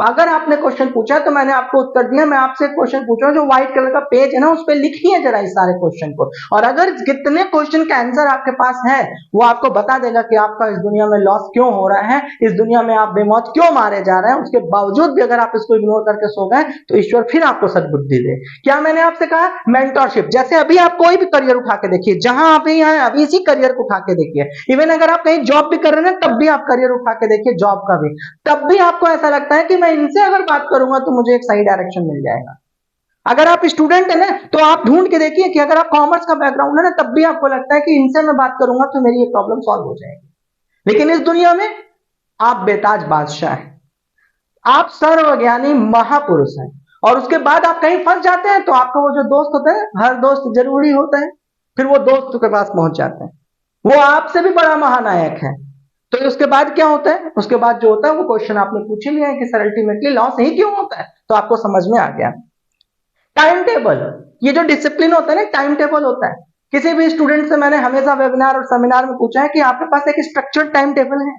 अगर आपने क्वेश्चन पूछा तो मैंने आपको उत्तर दिया। मैं आपसे क्वेश्चन पूछ रहा हूँ, जो व्हाइट कलर का पेज है ना उस पर लिखिए जरा इस सारे क्वेश्चन को, और अगर कितने क्वेश्चन का आंसर आपके पास है वो आपको बता देगा कि आपका इस दुनिया में लॉस क्यों हो रहा है, इस दुनिया में आप बेमौत क्यों मारे जा रहे हैं। उसके बावजूद भी अगर आप इसको इग्नोर करके सो गए तो ईश्वर फिर आपको सद्बुद्धि दे। क्या मैंने आपसे कहा? मेंटोरशिप। जैसे अभी आप कोई भी करियर उठा के देखिए, जहां आप ही हैं अभी इसी करियर को उठा के देखिए। इवन अगर आप कहीं जॉब भी कर रहे हैं तब भी आप करियर उठा के देखिए, जॉब का भी, तब भी आपको ऐसा लगता है कि मैं इनसे अगर बात करूंगा तो मुझे एक सही डायरेक्शन मिल जाएगा। अगर आप स्टूडेंट है ना तो आप ढूंढ के देखिए कि अगर आप कॉमर्स का बैकग्राउंड है ना तब भी आपको लगता है कि इनसे मैं बात करूंगा तो मेरी ये प्रॉब्लम सॉल्व हो जाएगी। लेकिन इस दुनिया में आप बेताज बादशाह हैं, आप सर्वज्ञानी महापुरुष हैं, और उसके बाद आप कहीं फंस जाते हैं तो आपका वो जो दोस्त होता है, हर दोस्त जरूरी होता है, फिर वो दोस्त के पास पहुंच जाते हैं, वो आपसे भी बड़ा महानायक है। तो उसके बाद क्या होता है? उसके बाद जो होता है वो क्वेश्चन आपने पूछ लिया है कि सर अल्टीमेटली लॉस ही क्यों होता है, तो आपको समझ में आ गया। टाइम टेबल, ये जो डिसिप्लिन होता है ना, टाइम टेबल होता है। किसी भी स्टूडेंट से मैंने हमेशा वेबिनार और सेमिनार में पूछा है कि आपके पास एक स्ट्रक्चर्ड टाइम टेबल है?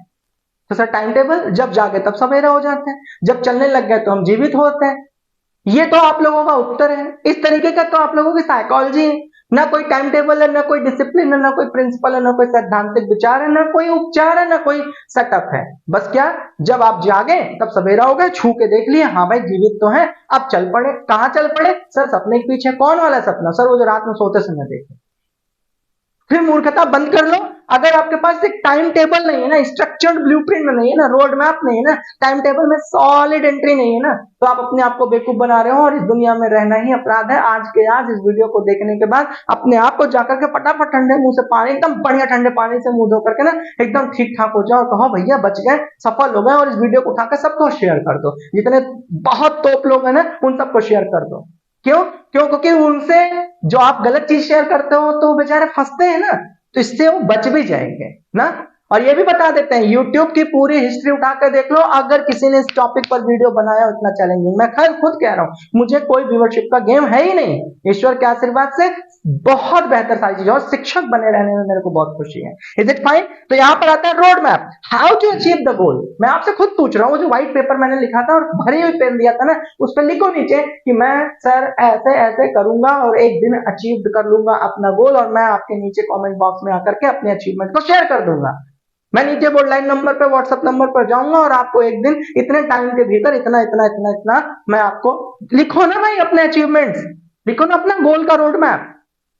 तो सर टाइम टेबल, जब जागे तब सवेरा हो जाते हैं, जब चलने लग गए तो हम जीवित होते हैं। ये तो आप लोगों का उत्तर है। इस तरीके का तो आप लोगों की साइकोलॉजी है। ना कोई टाइम टेबल है, ना कोई डिसिप्लिन है, ना कोई प्रिंसिपल है, ना कोई सैद्धांतिक विचार है, ना कोई उपचार है, ना कोई सेटअप है। बस क्या, जब आप जागे तब सवेरा हो गए, छू के देख लिए हाँ भाई जीवित तो है, अब चल पड़े। कहां चल पड़े? सर सपने के पीछे। कौन वाला सपना? सर वो जो रात में सोते समय देखे। फिर मूर्खता बंद कर लो। अगर आपके पास एक टाइम टेबल नहीं है ना, स्ट्रक्चर्ड ब्लूप्रिंट नहीं है ना, रोड मैप नहीं है ना, टाइम टेबल में सॉलिड एंट्री नहीं है ना, तो आप अपने आप को बेवकूफ बना रहे हो और इस दुनिया में रहना ही अपराध है। आज के आज इस वीडियो को देखने के बाद अपने आप को जाकर के फटाफट ठंडे मुंह से पानी, एकदम बढ़िया ठंडे पानी से मुंह धो करके ना एकदम ठीक ठाक हो जाओ, कहो भैया बच गए, सफल हो गए, और इस वीडियो को उठाकर सबको शेयर कर दो। जितने बहुत तोप लोग हैं ना उन सबको शेयर कर दो। क्यों? क्योंकि उनसे जो आप गलत चीज शेयर करते हो तो बेचारे फंसते हैं ना, तो इससे वो बच भी जाएंगे ना। और ये भी बता देते हैं, YouTube की पूरी हिस्ट्री उठाकर देख लो, अगर किसी ने इस टॉपिक पर वीडियो बनाया उतना चैलेंजिंग, मैं खुद कह रहा हूं, मुझे कोई व्यूअरशिप का गेम है ही नहीं, ईश्वर के आशीर्वाद से बहुत बेहतर सारी चीजें, और शिक्षक बने रहने में मेरे को बहुत खुशी है। Is it fine? तो यहां पर आता है road map, how to achieve the goal. मैं आपसे खुद पूछ रहा हूं, जो व्हाइट पेपर मैंने लिखा था और भरी हुई पेन दिया था ना, उस पर लिखो नीचे कि मैं सर ऐसे ऐसे करूंगा और एक दिन अचीव कर लूंगा अपना गोल, और मैं आपके नीचे कमेंट बॉक्स में आकर के अपने अचीवमेंट को शेयर कर दूंगा। मैं नीचे बोर्ड लाइन नंबर पे, व्हाट्सएप नंबर पर जाऊंगा और आपको एक दिन इतने टाइम के भीतर इतना इतना इतना इतना मैं आपको, लिखो ना भाई अपने अचीवमेंट्स, लिखो ना अपना गोल का रोड मैप।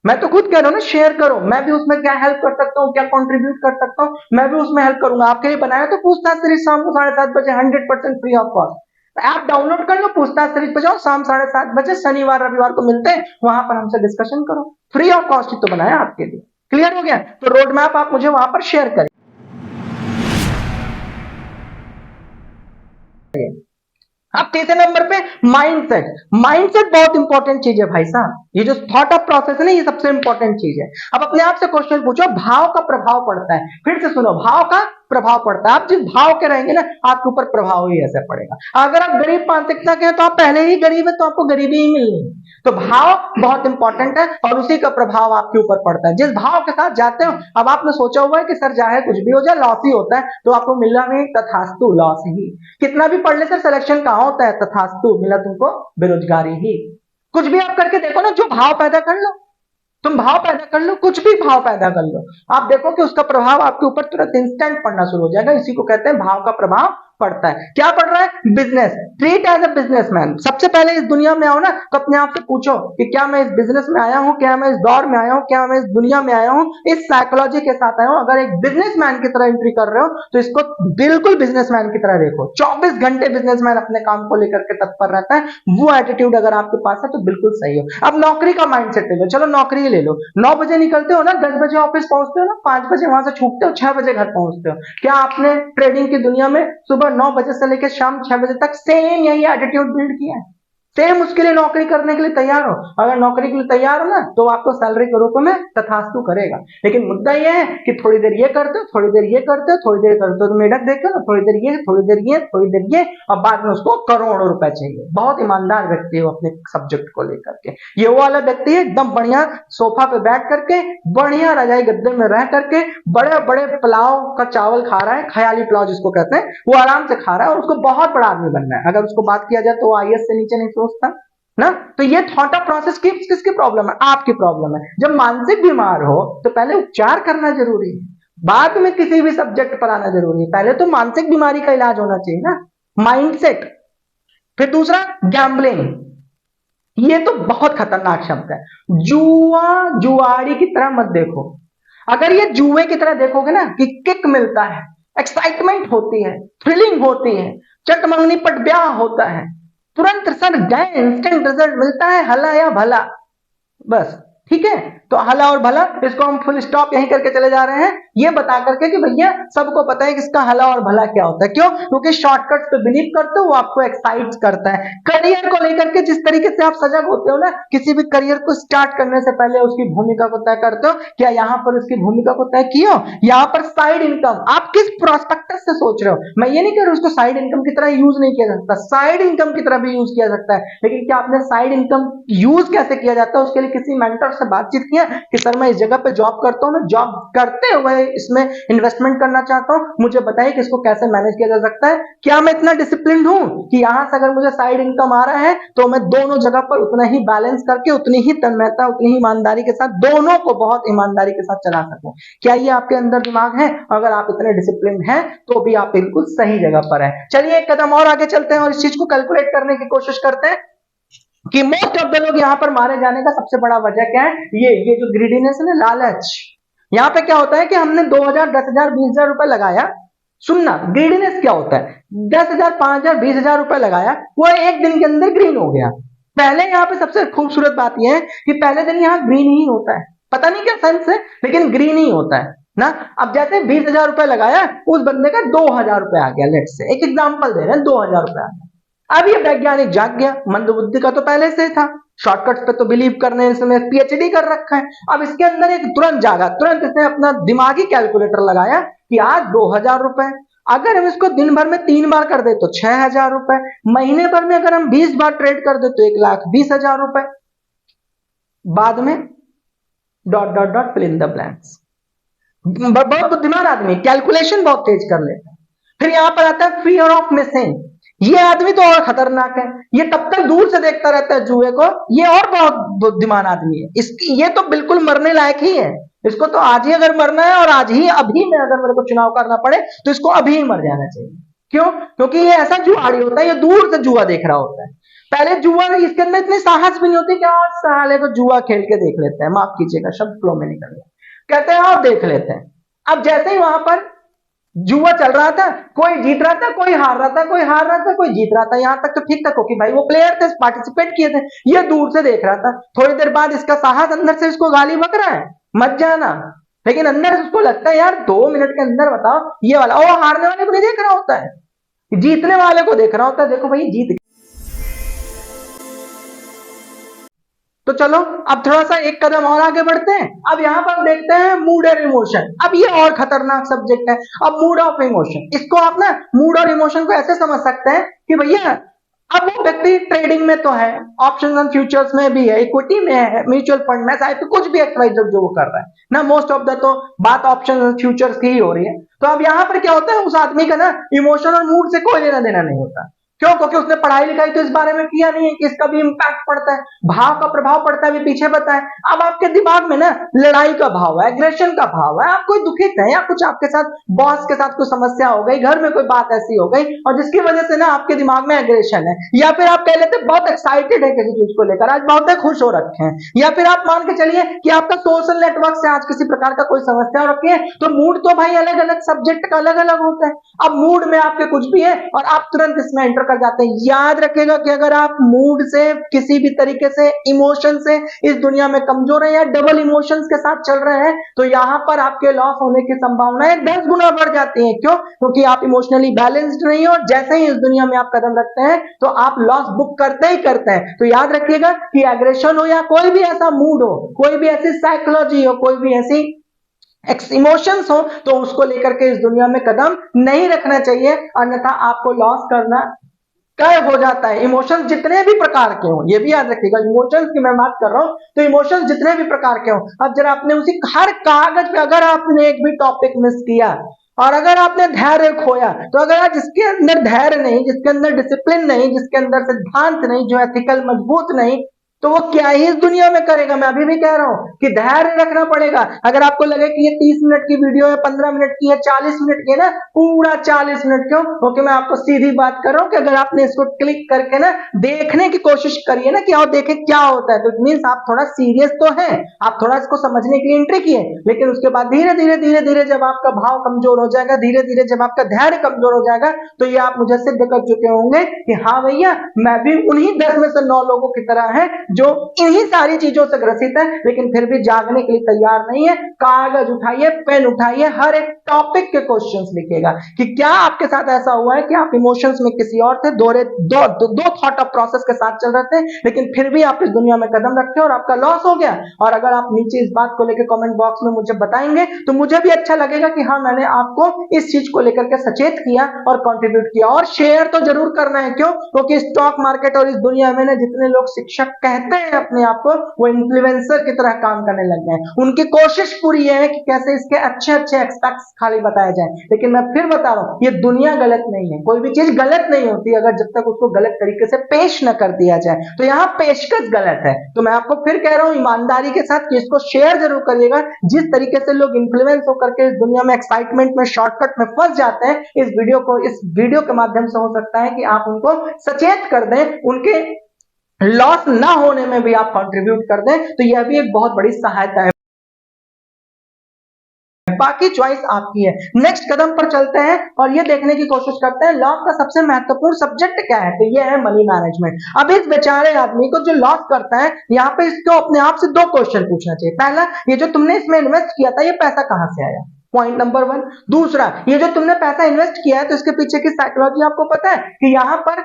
मैं तो खुद कह रहा हूं ना, शेयर करो, मैं भी उसमें क्या हेल्प कर सकता हूँ, क्या कंट्रीब्यूट कर सकता हूँ, मैं भी उसमें हेल्प करूंगा। आपके लिए बनाया तो पूछताछ सीरीज शाम को 7:30 बजे 100% free of cost. App download कर लो, पूछताछ सीरीज पे जाओ, शाम 7:30 बजे शनिवार रविवार को मिलते हैं, वहां पर हमसे डिस्कशन करो, फ्री ऑफ कॉस्ट ही तो बनाया आपके लिए। क्लियर हो गया? तो रोड मैप आप मुझे वहां पर शेयर करें। अब तीसरे नंबर पे माइंडसेट। माइंडसेट बहुत इंपॉर्टेंट चीज है भाई साहब, ये जो थॉट ऑफ प्रोसेस है ना, ये सबसे इंपॉर्टेंट चीज है। अब अपने आप से क्वेश्चन पूछो, भाव का प्रभाव पड़ता है, फिर से सुनो, भाव का प्रभाव पड़ता है। आप जिस भाव के रहेंगे ना, आपके ऊपर प्रभाव ही ऐसे पड़ेगा। अगर आप गरीब मानसिकता के हैं तो आप पहले ही गरीब है, तो आपको गरीबी ही मिलनी है। तो भाव बहुत इंपॉर्टेंट है और उसी का प्रभाव आपके ऊपर पड़ता है, जिस भाव के साथ जाते हो। अब आपने सोचा हुआ है कि सर चाहे कुछ भी हो जाए लॉस ही होता है, तो आपको मिलना भी तथास्तु लॉस ही। कितना भी पढ़ ले सर सिलेक्शन कहां होता है, तथास्तु मिला तुमको बेरोजगारी ही। कुछ भी आप करके देखो ना, जो भाव पैदा कर लो, तुम भाव पैदा कर लो, कुछ भी भाव पैदा कर लो, आप देखो कि उसका प्रभाव आपके ऊपर तुरंत इंस्टेंट पड़ना शुरू हो जाएगा। इसी को कहते हैं भाव का प्रभाव पड़ता है। क्या पढ़ रहा है? Business. Treat as a businessman. सबसे पहले इस दुनिया में आओ ना, तो अपने आप से पूछो कि क्या मैं इस बिजनेस में आया हूं, क्या मैं इस दौर में आया हूं, क्या मैं इस दुनिया में आया हूं इस साइकोलॉजी के साथ आया हूं। अगर एक बिजनेसमैन की तरह एंट्री कर रहे हो तो इसको बिल्कुल बिजनेसमैन की तरह देखो। 24 घंटे बिजनेसमैन अपने काम को लेकर के तत्पर रहता है, वो एटीट्यूड अगर आपके पास है तो बिल्कुल सही हो। अब नौकरी का माइंडसेट ले लो, चलो नौकरी ले लो। 9 बजे निकलते हो ना, 10 बजे ऑफिस पहुंचते हो ना, 5 बजे वहां से छूटते हो, 6 बजे घर पहुंचते हो। क्या आपने ट्रेडिंग की दुनिया में सुबह 9 बजे से लेकर शाम 6 बजे तक सेम यही एटीट्यूड बिल्ड किया है? सेम उसके लिए नौकरी करने के लिए तैयार हो? अगर नौकरी के लिए तैयार हो ना, तो आपको सैलरी के रूप में तथास्तु करेगा। लेकिन मुद्दा यह है कि थोड़ी देर ये करते हो, थोड़ी देर ये करते हो, थोड़ी देर करते हो तो मेढक देखते हो ना, थोड़ी देर ये, थोड़ी देर ये, थोड़ी देर ये, और बाद में उसको करोड़ों रुपए चाहिए। बहुत ईमानदार व्यक्ति है अपने सब्जेक्ट को लेकर के। ये वो वाला व्यक्ति है एकदम बढ़िया सोफा पे बैठ करके, बढ़िया रजाई गद्दे में रह करके, बड़े बड़े पुलाव का चावल खा रहा है, ख्याली पुलाव जिसको कहते हैं, वो आराम से खा रहा है और उसको बहुत बड़ा आदमी बनना है। अगर उसको बात किया जाए तो वो आईएएस से नीचे नहीं सोचता ना। तो ये थॉट ऑफ प्रोसेस किसकी प्रॉब्लम है? आपकी प्रॉब्लम है। जब मानसिक बीमार हो तो पहले उपचार करना जरूरी है, बाद में किसी भी सब्जेक्ट पर आना जरूरी है। पहले तो मानसिक बीमारी का इलाज होना चाहिए ना, माइंडसेट। फिर दूसरा गैम्बलिंग, ये तो बहुत खतरनाक शब्द है। जुआ जुआड़ी की तरह मत देखो। अगर ये जुए की तरह देखोगे ना कि किक मिलता है, एक्साइटमेंट होती है, थ्रिलिंग होती है, चट मंगनी पट ब्याह होता है, तुरंत सर गए इंस्टेंट रिजल्ट मिलता है, हला या भला, बस ठीक है। तो हला और भला इसको हम फुल स्टॉप यहीं करके चले जा रहे हैं, ये बता करके कि भैया सबको पता है कि इसका हला और भला क्या होता है। क्यों? क्योंकि शॉर्टकट पे बिलीव करते हो, वो आपको एक्साइट करता है। करियर को लेकर के जिस तरीके से आप सजग होते हो ना, किसी भी करियर को स्टार्ट करने से पहले उसकी भूमिका को तय करते हो। क्या यहाँ पर उसकी भूमिका को तय किया? यहाँ पर साइड इनकम आप किस प्रोस्पेक्टस से सोच रहे हो? मैं ये नहीं कह रहा उसको साइड इनकम की तरह यूज नहीं किया जा सकता, साइड इनकम की तरह भी यूज किया जा सकता है। लेकिन क्या आपने साइड इनकम यूज कैसे किया जाता है उसके लिए किसी मेंटर से बातचीत किया कि सर मैं इस जगह पे जॉब करता हूँ, मैं जॉब करते हुए इसमें इन्वेस्टमेंट करना चाहता हूँ, मुझे बताइए कि इसको कैसे मैनेज किया जा सकता है? क्या मैं इतना डिसिप्लिन हूं कि यहां से अगर मुझे साइड इनकम आ रहा है तो मैं दोनों जगह पर उतना ही बैलेंस करके, उतनी ही तन्मयता, उतनी ही ईमानदारी के साथ, दोनों को बहुत ईमानदारी के साथ चला सकूं? क्या ये आपके अंदर दिमाग है? अगर आप इतने डिसिप्लिन हैं तो भी आप बिल्कुल सही जगह पर है। चलिए एक कदम और आगे चलते हैं और इस चीज को कैलकुलेट करने की कोशिश करते हैं कि मोस्ट ऑफ द लोग यहां पर मारे जाने का सबसे बड़ा वजह क्या है? ये जो ग्रीडीनेस है ना, लालच। यहां पे क्या होता है कि हमने 2000, 10,000, 20,000 रुपए लगाया। सुनना, ग्रीडीनेस क्या होता है? 10,000, 5,000, 20,000 रुपए लगाया, वो एक दिन के अंदर ग्रीन हो गया। पहले यहाँ पे सबसे खूबसूरत बात यह है कि पहले दिन यहाँ ग्रीन ही होता है, पता नहीं क्या सेंस है, लेकिन ग्रीन ही होता है ना। अब जैसे 20,000 रुपए लगाया, उस बंदे का 2,000 रुपए आ गया, लेट्स से एक एग्जांपल दे रहे हैं, 2,000 रुपए आ गया। अब ये वैज्ञानिक जाग गया, मंदबुद्धि का तो पहले से था, शॉर्टकट्स पे तो बिलीव करने इसने पीएचडी कर रखा है। अब इसके अंदर एक तुरंत जागा, तुरंत इसने अपना दिमागी कैलकुलेटर लगाया कि आज 2,000 रुपए, अगर हम इसको दिन भर में 3 बार कर दे तो 6,000 रुपए, महीने भर में अगर हम 20 बार ट्रेड कर दे तो 1,20,000 रुपए। बाद में dot dot dot fill in the blanks. बहुत बुद्धिमान आदमी, कैलकुलेशन बहुत तेज कर लेता है। फिर यहां पर आता है फियर ऑफ मिसिंग। ये आदमी तो और खतरनाक है, ये तब तक दूर से देखता रहता है जुए को, ये और बहुत बुद्धिमान आदमी है। इसकी ये तो बिल्कुल मरने लायक ही है, इसको तो आज ही अगर मरना है और आज ही अभी में अगर मेरे को चुनाव करना पड़े तो इसको अभी ही मर जाना चाहिए। क्यों? क्योंकि ये ऐसा जुआड़ी होता है, ये दूर से जुआ देख रहा होता है। पहले जुआ, इसके अंदर इतनी साहस भी नहीं होती कि आज साले को जुआ खेल के देख लेते हैं, माफ कीजिएगा शब्द फ्लो में निकल गया, कहते हैं और देख लेते हैं। अब जैसे ही वहां पर जुआ चल रहा था, कोई जीत रहा था, कोई हार रहा था, कोई हार रहा था, कोई जीत रहा था, यहां तक तो ठीक था क्योंकि भाई वो प्लेयर थे, पार्टिसिपेट किए थे, ये दूर से देख रहा था। थोड़ी देर बाद इसका साहस अंदर से इसको गाली बक रहा है, मत जाना, लेकिन अंदर से उसको लगता है यार 2 मिनट के अंदर बताओ ये वाला, वो हारने वाले को नहीं देख रहा होता है, जीतने वाले को देख रहा होता है, देखो भाई जीत। तो चलो अब थोड़ा सा एक कदम और आगे बढ़ते हैं। अब यहां पर देखते हैं मूड और इमोशन। अब ये और खतरनाक सब्जेक्ट है। अब मूड ऑफ इमोशन, इसको आप ना मूड और इमोशन को ऐसे समझ सकते हैं कि भैया अब वो व्यक्ति ट्रेडिंग में तो है, ऑप्शंस एंड फ्यूचर्स में भी है, इक्विटी में है, म्यूचुअल फंड में, शायद कुछ भी एक्सवाइज जो वो कर रहा है ना, मोस्ट ऑफ द तो बात ऑप्शंस एंड फ्यूचर्स की ही हो रही है। तो अब यहां पर क्या होता है, उस आदमी का ना इमोशन और मूड से कोई लेना देना नहीं होता। क्यों? क्योंकि उसने पढ़ाई लिखाई तो इस बारे में किया नहीं है कि इसका भी इंपैक्ट पड़ता है, भाव का प्रभाव पड़ता है, भी पीछे बताए। अब आपके दिमाग में ना लड़ाई का भाव है, एग्रेशन का भाव है, आप कोई दुखित है या कुछ आपके साथ बॉस के साथ कोई समस्या हो गई, घर में कोई बात ऐसी हो गई और जिसकी वजह से ना आपके दिमाग में एग्रेशन है, या फिर आप कह लेते बहुत एक्साइटेड है किसी चीज को लेकर, आज बहुत खुश हो रखे हैं, या फिर आप मान के चलिए कि आपका सोशल नेटवर्क से आज किसी प्रकार का कोई समस्या हो रखी है, तो मूड तो भाई अलग अलग सब्जेक्ट का अलग अलग होता है। अब मूड में आपके कुछ भी है और आप तुरंत इसमें एंटर कर जाते हैं। याद रखिएगा कि अगर आप मूड से, किसी भी तरीके से, इमोशन से इस दुनिया में कमजोर है या डबल इमोशंस के साथ चल रहे हैं तो यहां पर आपके लॉस होने की संभावनाएं 10 गुना बढ़ जाती हैं। क्यों? क्योंकि आप इमोशनली बैलेंस्ड नहीं हो, जैसे ही इस दुनिया में आप कदम रखते हैं तो आप लॉस बुक करते ही करते हैं। तो याद रखिएगा कि एग्रेशन हो या कोई भी ऐसा मूड हो, कोई भी ऐसी साइकोलॉजी हो, कोई भी ऐसी इमोशंस हो, तो उसको लेकर के इस दुनिया में कदम नहीं रखना चाहिए, अन्यथा आपको लॉस करना तय हो जाता है। इमोशंस जितने भी प्रकार के हों, ये भी याद रखिएगा, इमोशंस की मैं बात कर रहा हूं तो इमोशंस जितने भी प्रकार के हों, अब जरा आपने उसी हर कागज पे अगर आपने एक भी टॉपिक मिस किया और अगर आपने धैर्य खोया, तो अगर आज जिसके अंदर धैर्य नहीं, जिसके अंदर डिसिप्लिन नहीं, जिसके अंदर सिद्धांत नहीं, जो एथिकल मजबूत नहीं, तो वो क्या ही इस दुनिया में करेगा। मैं अभी भी कह रहा हूं कि धैर्य रखना पड़ेगा। अगर आपको लगे कि ये 30 मिनट की वीडियो है, 15 मिनट की है, 40 मिनट की है ना, पूरा 40 मिनट क्यों? क्योंकि मैं आपको सीधी बात कर रहा हूं कि अगर आपने इसको क्लिक करके ना देखने की कोशिश करिए ना कि और देखें क्या होता है, तो इट मींस आप थोड़ा सीरियस तो हैं, आप थोड़ा इसको समझने के लिए एंट्री किए, लेकिन उसके बाद धीरे धीरे धीरे धीरे जब आपका भाव कमजोर हो जाएगा, धीरे धीरे जब आपका धैर्य कमजोर हो जाएगा, तो ये आप मुझे सिद्ध कर चुके होंगे कि हाँ भैया मैं भी उन्हीं 10 में से 9 लोगों की तरह है जो इन्हीं सारी चीजों से ग्रसित है, लेकिन फिर भी जागने के लिए तैयार नहीं है। कागज उठाइए, पेन उठाइए, हर एक टॉपिक के क्वेश्चंस लिखिएगा कि क्या आपके साथ ऐसा हुआ है कि आप इमोशंस में किसी और थे, दो थॉट ऑफ प्रोसेस के साथ चल रहे थे, लेकिन फिर भी आप इस दुनिया में कदम रखे और आपका लॉस हो गया। और अगर आप नीचे इस बात को लेकर कमेंट बॉक्स में मुझे बताएंगे तो मुझे भी अच्छा लगेगा कि हाँ मैंने आपको इस चीज को लेकर के सचेत किया और कंट्रीब्यूट किया। और शेयर तो जरूर करना है, क्यों? क्योंकि स्टॉक मार्केट और इस दुनिया में ना जितने लोग शिक्षक कहते हैं अपने आप को, वो इन्फ्लुएंसर की तरह काम करने लग गए हैं। उनकी कोशिश पूरी है कि कैसे इसके अच्छे अच्छे एक्सपेक्ट्स खाली बताए जाए। लेकिन मैं फिर बता रहा हूं, ये दुनिया गलत नहीं है, कोई भी चीज गलत नहीं होती अगर जब तक उसको गलत तरीके से पेश न कर दिया जाए। तो यहां पेशकश गलत है। तो मैं आपको फिर कह रहा हूं ईमानदारी के साथ कि इसको शेयर जरूर करिएगा। जिस तरीके से लोग इन्फ्लुएंस होकर के इस दुनिया में एक्साइटमेंट में, शॉर्टकट में फंस जाते हैं, इस वीडियो के माध्यम से हो सकता है कि आप उनको सचेत कर दें, उनके लॉस ना होने में भी आप कंट्रीब्यूट कर दें, तो यह भी एक बहुत बड़ी सहायता है। बाकी चॉइस आपकी है। नेक्स्ट कदम पर चलते हैं और ये देखने की कोशिश करते हैं लॉस का सबसे महत्वपूर्ण सब्जेक्ट क्या है। तो ये है मनी मैनेजमेंट। अब इस बेचारे आदमी को जो लॉस करता है, यहाँ पे इसको अपने आप से 2 क्वेश्चन पूछना चाहिए। पहला, ये जो तुमने इसमें इन्वेस्ट किया था, ये पैसा कहां से आया? Point number 1। दूसरा, ये जो तुमने पैसा इन्वेस्ट किया है तो इसके पीछे की साइकोलॉजी आपको पता है कि यहाँ पर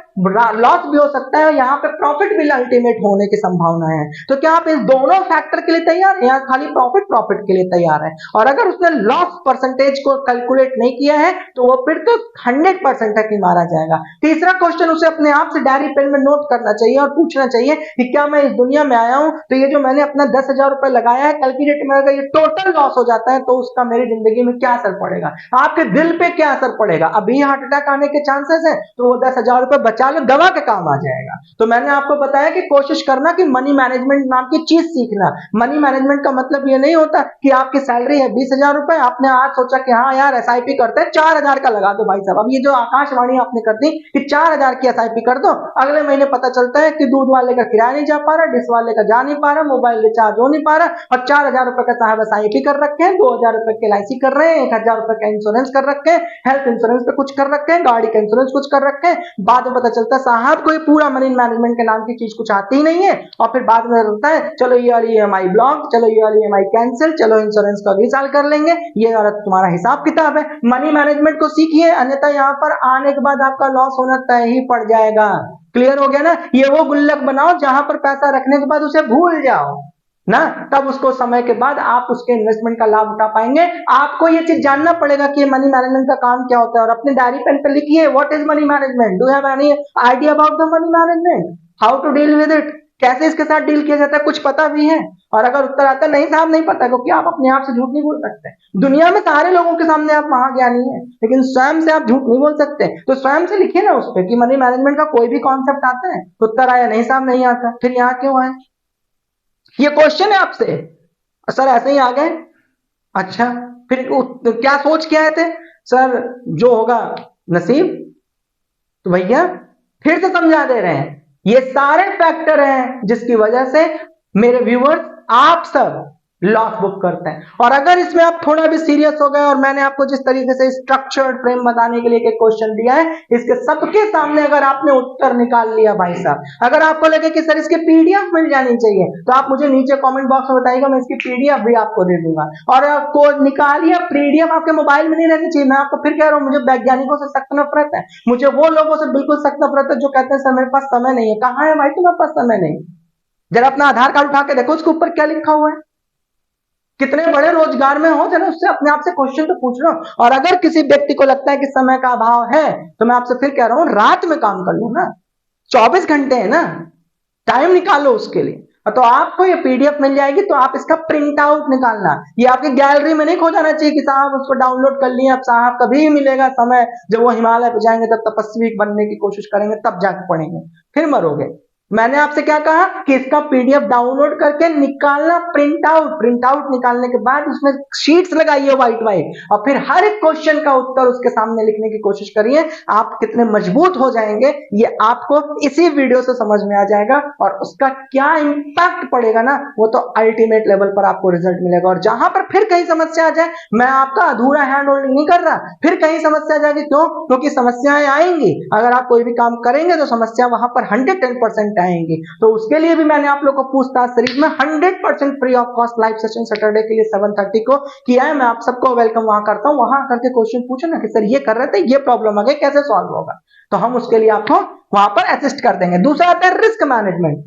लॉस भी हो सकता है और यहाँ पे प्रॉफिट भी अल्टीमेट होने की संभावना है। तो क्या आप इस दोनों फैक्टर के लिए तैयार हैं या खाली प्रॉफिट के लिए तैयार है? और अगर उसने लॉस परसेंटेज को कैलकुलेट नहीं किया है तो वो फिर तो 100% तक ही मारा जाएगा। तीसरा क्वेश्चन उसे अपने आप से डायरी पेन में नोट करना चाहिए और पूछना चाहिए कि क्या मैं इस दुनिया में आया हूं तो ये जो मैंने अपना 10,000 रुपए लगाया है कल की डेट में अगर ये टोटल लॉस हो जाता है तो उसका मेरी जिंदगी में क्या असर पड़ेगा, आपके दिल पे क्या असर पड़ेगा। अभी हार्ट अटैक आने के चांसेस है तो वो 10,000 रुपए बचा लो, दवा के काम आ जाएगा। तो मैंने आपको बताया कि कोशिश करना कि मनी मैनेजमेंट नाम की चीज सीखना। मनी मैनेजमेंट का मतलब ये नहीं होता कि आपकी सैलरी है 20,000 रुपए, आपने आज सोचा कि हाँ यार एसआईपी करते हैं 4,000 का लगा दो भाई साहब। अब ये जो आकाशवाणी आपने कर दी कि 4,000 की एसआईपी कर दो, अगले महीने पता चलता है कि दूध वाले का किराया नहीं जा पा रहा, डिश वाले का जा नहीं पा रहा, मोबाइल रिचार्ज हो नहीं पा रहा और 4,000 रुपए का साहब एसआईपी कर रखे हैं, 2,000 रुपए के एलआईसी कर रहे हैं, 1,000 रुपए का इंश्योरेंस कर रखे हैं, हेल्थ इंश्योरेंस पे कुछ कर रखे हैं, गाड़ी का इंश्योरेंस कुछ कर रखे हैं। बाद में पता चलता है साहब कोई पूरा मनी मैनेजमेंट के नाम की चीज कुछ आती ही नहीं है और फिर बाद में होता है चलो ये वाली ईएमआई ब्लॉक, चलो ये वाली ईएमआई कैंसिल, चलो इंश्योरेंस का अगली साल कर लेंगे। ये और तुम्हारा हिसाब किताब है। मनी मैनेजमेंट को सीखिए, अन्यथा यहाँ पर आने के बाद आपका लॉस होना तय ही पड़ जाएगा। क्लियर हो गया ना? ये वो गुल्लक बनाओ जहां पर पैसा रखने के बाद उसे भूल जाओ ना, तब उसको समय के बाद आप उसके इन्वेस्टमेंट का लाभ उठा पाएंगे। आपको ये चीज जानना पड़ेगा कि मनी मैनेजमेंट का काम क्या होता है और अपने डायरी पेन पे लिखिए what is money management, do have any idea about the money management, how to deal with it, कैसे इसके साथ डील किया जाता है, कुछ पता भी है? और अगर उत्तर आता है नहीं साहब नहीं पता, क्योंकि आप अपने आप से झूठ नहीं बोल सकते। दुनिया में सारे लोगों के सामने आप महाज्ञानी हैं लेकिन स्वयं से आप झूठ नहीं बोल सकते। तो स्वयं से लिखिए ना उस पर कि मनी मैनेजमेंट का कोई भी कॉन्सेप्ट आता है। उत्तर आया नहीं साहब नहीं आता, फिर यहाँ क्यों आए? ये क्वेश्चन है आपसे, सर ऐसे ही आ गए। अच्छा फिर क्या सोच के आए थे? सर जो होगा नसीब। तो भैया फिर से समझा दे रहे हैं, ये सारे फैक्टर हैं जिसकी वजह से मेरे व्यूअर्स आप सब लॉस बुक करते हैं। और अगर इसमें आप थोड़ा भी सीरियस हो गए और मैंने आपको जिस तरीके से स्ट्रक्चर्ड फ्रेम बताने के लिए एक क्वेश्चन दिया है, इसके सबके सामने अगर आपने उत्तर निकाल लिया भाई साहब, अगर आपको लगे कि सर इसकी पीडीएफ मिल जानी चाहिए तो आप मुझे नीचे कमेंट बॉक्स में बताइएगा, मैं इसकी पीडीएफ भी आपको दे दूंगा। और आपको निकालिए, पीडीएफ आपके मोबाइल में नहीं रहनी चाहिए। मैं आपको फिर कह रहा हूं, मुझे वैज्ञानिकों से सख्त नफरत है, मुझे वो लोगों से बिल्कुल सख्त नफरत है जो कहते हैं सर मेरे पास समय नहीं है। कहाँ है भाई तुम्हारे पास समय नहीं? जरा अपना आधार कार्ड उठा के देखो उसके ऊपर क्या लिखा हुआ है। कितने बड़े रोजगार में हो, जरा उससे अपने आप से क्वेश्चन तो पूछ लो। और अगर किसी व्यक्ति को लगता है कि समय का अभाव है तो मैं आपसे फिर कह रहा हूं रात में काम कर लो ना, 24 घंटे है ना, टाइम निकालो उसके लिए। तो आपको ये पीडीएफ मिल जाएगी तो आप इसका प्रिंट आउट निकालना, ये आपकी गैलरी में नहीं खो जाना चाहिए कि साहब उसको डाउनलोड कर लिए, अब साहब कभी मिलेगा समय जब वो हिमालय पे जाएंगे तब तपस्वी बनने की कोशिश करेंगे तब जाके पढ़ेंगे, फिर मरोगे। मैंने आपसे क्या कहा कि इसका पीडीएफ डाउनलोड करके निकालना, प्रिंट आउट निकालने के बाद उसमें शीट्स लगाइए व्हाइट और फिर हर एक क्वेश्चन का उत्तर उसके सामने लिखने की कोशिश करिए। आप कितने मजबूत हो जाएंगे ये आपको इसी वीडियो से समझ में आ जाएगा और उसका क्या इंपैक्ट पड़ेगा ना, वो तो अल्टीमेट लेवल पर आपको रिजल्ट मिलेगा। और जहां पर फिर कहीं समस्या आ जाए, मैं आपका अधूरा हैंड होल्डिंग नहीं कर रहा, फिर कहीं समस्या आ जाएगी, क्यों? क्योंकि समस्याएं आएंगी। अगर आप कोई भी काम करेंगे तो समस्या वहां पर 110% आएंगे। तो उसके लिए भी मैंने आप लोग को पूछताछ सीरीज में 100% free of cost live session Saturday के लिए 7:30 को किया है। मैं आप सबको वेलकम वहां करता हूं, वहां करके क्वेश्चन पूछो ना कि सर ये कर रहे थे, ये प्रॉब्लम आ गई, कैसे सॉल्व होगा, तो हम उसके लिए आपको वहां पर असिस्ट कर देंगे। दूसरा आता है रिस्क मैनेजमेंट।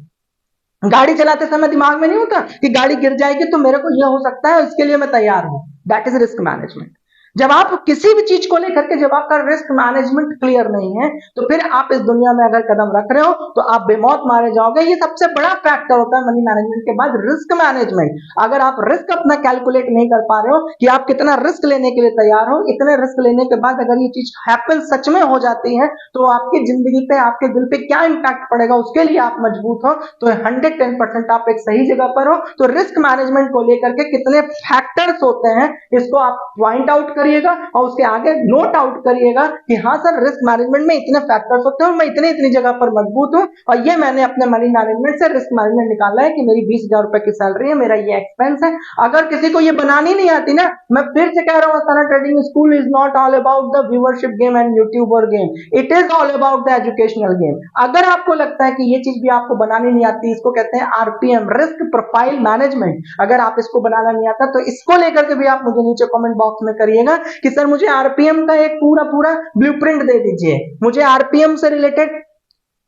गाड़ी चलाते समय दिमाग में नहीं होता कि गाड़ी गिर जाएगी तो मेरे को यह हो सकता है, इसके लिए मैं तैयार हूं, दैट इज रिस्क मैनेजमेंट। जब आप किसी भी चीज को लेकर के जब आपका रिस्क मैनेजमेंट क्लियर नहीं है तो फिर आप इस दुनिया में अगर कदम रख रहे हो तो आप बेमौत मारे जाओगे। ये सबसे बड़ा फैक्टर होता है मनी मैनेजमेंट के बाद, रिस्क मैनेजमेंट। अगर आप रिस्क अपना कैलकुलेट नहीं कर पा रहे हो कि आप कितना रिस्क लेने के लिए तैयार हो, इतने रिस्क लेने के बाद अगर ये चीज हैपन सच में हो जाती है तो आपकी जिंदगी पे, आपके दिल पे क्या इंपैक्ट पड़ेगा, उसके लिए आप मजबूत हो तो 110% आप एक सही जगह पर हो। तो रिस्क मैनेजमेंट को लेकर के कितने फैक्टर्स होते हैं इसको आप पॉइंट आउट करिएगा और उसके आगे नोट आउट करिएगा कि हाँ सर, रिस्क मैनेजमेंट में इतने फैक्टर्स होते हैं, मैं इतनी इतनी जगह पर मजबूत हूँ और ये मैंने अपने मनी मैनेजमेंट से रिस्क मैनेजमेंट निकाला है कि मेरी 20,000 रुपए की सैलरी है, मेरा ये एक्सपेंस है। अगर किसी को ये बनानी नहीं आती ना, मैं फिर से कह रहा हूँ, Asthana trading school is not all about the viewership game and YouTuber game, it is all about the educational game. अगर आपको लगता है कि ये चीज भी आपको बनानी नहीं आती, इसको कहते हैं आरपीएम, रिस्क प्रोफाइल मैनेजमेंट, अगर आप इसको बनाना नहीं आता तो इसको लेकर के भी आप मुझे नीचे कमेंट बॉक्स में करिएगा कि सर मुझे आरपीएम का एक पूरा पूरा ब्लूप्रिंट दे दीजिए, मुझे आरपीएम से रिलेटेड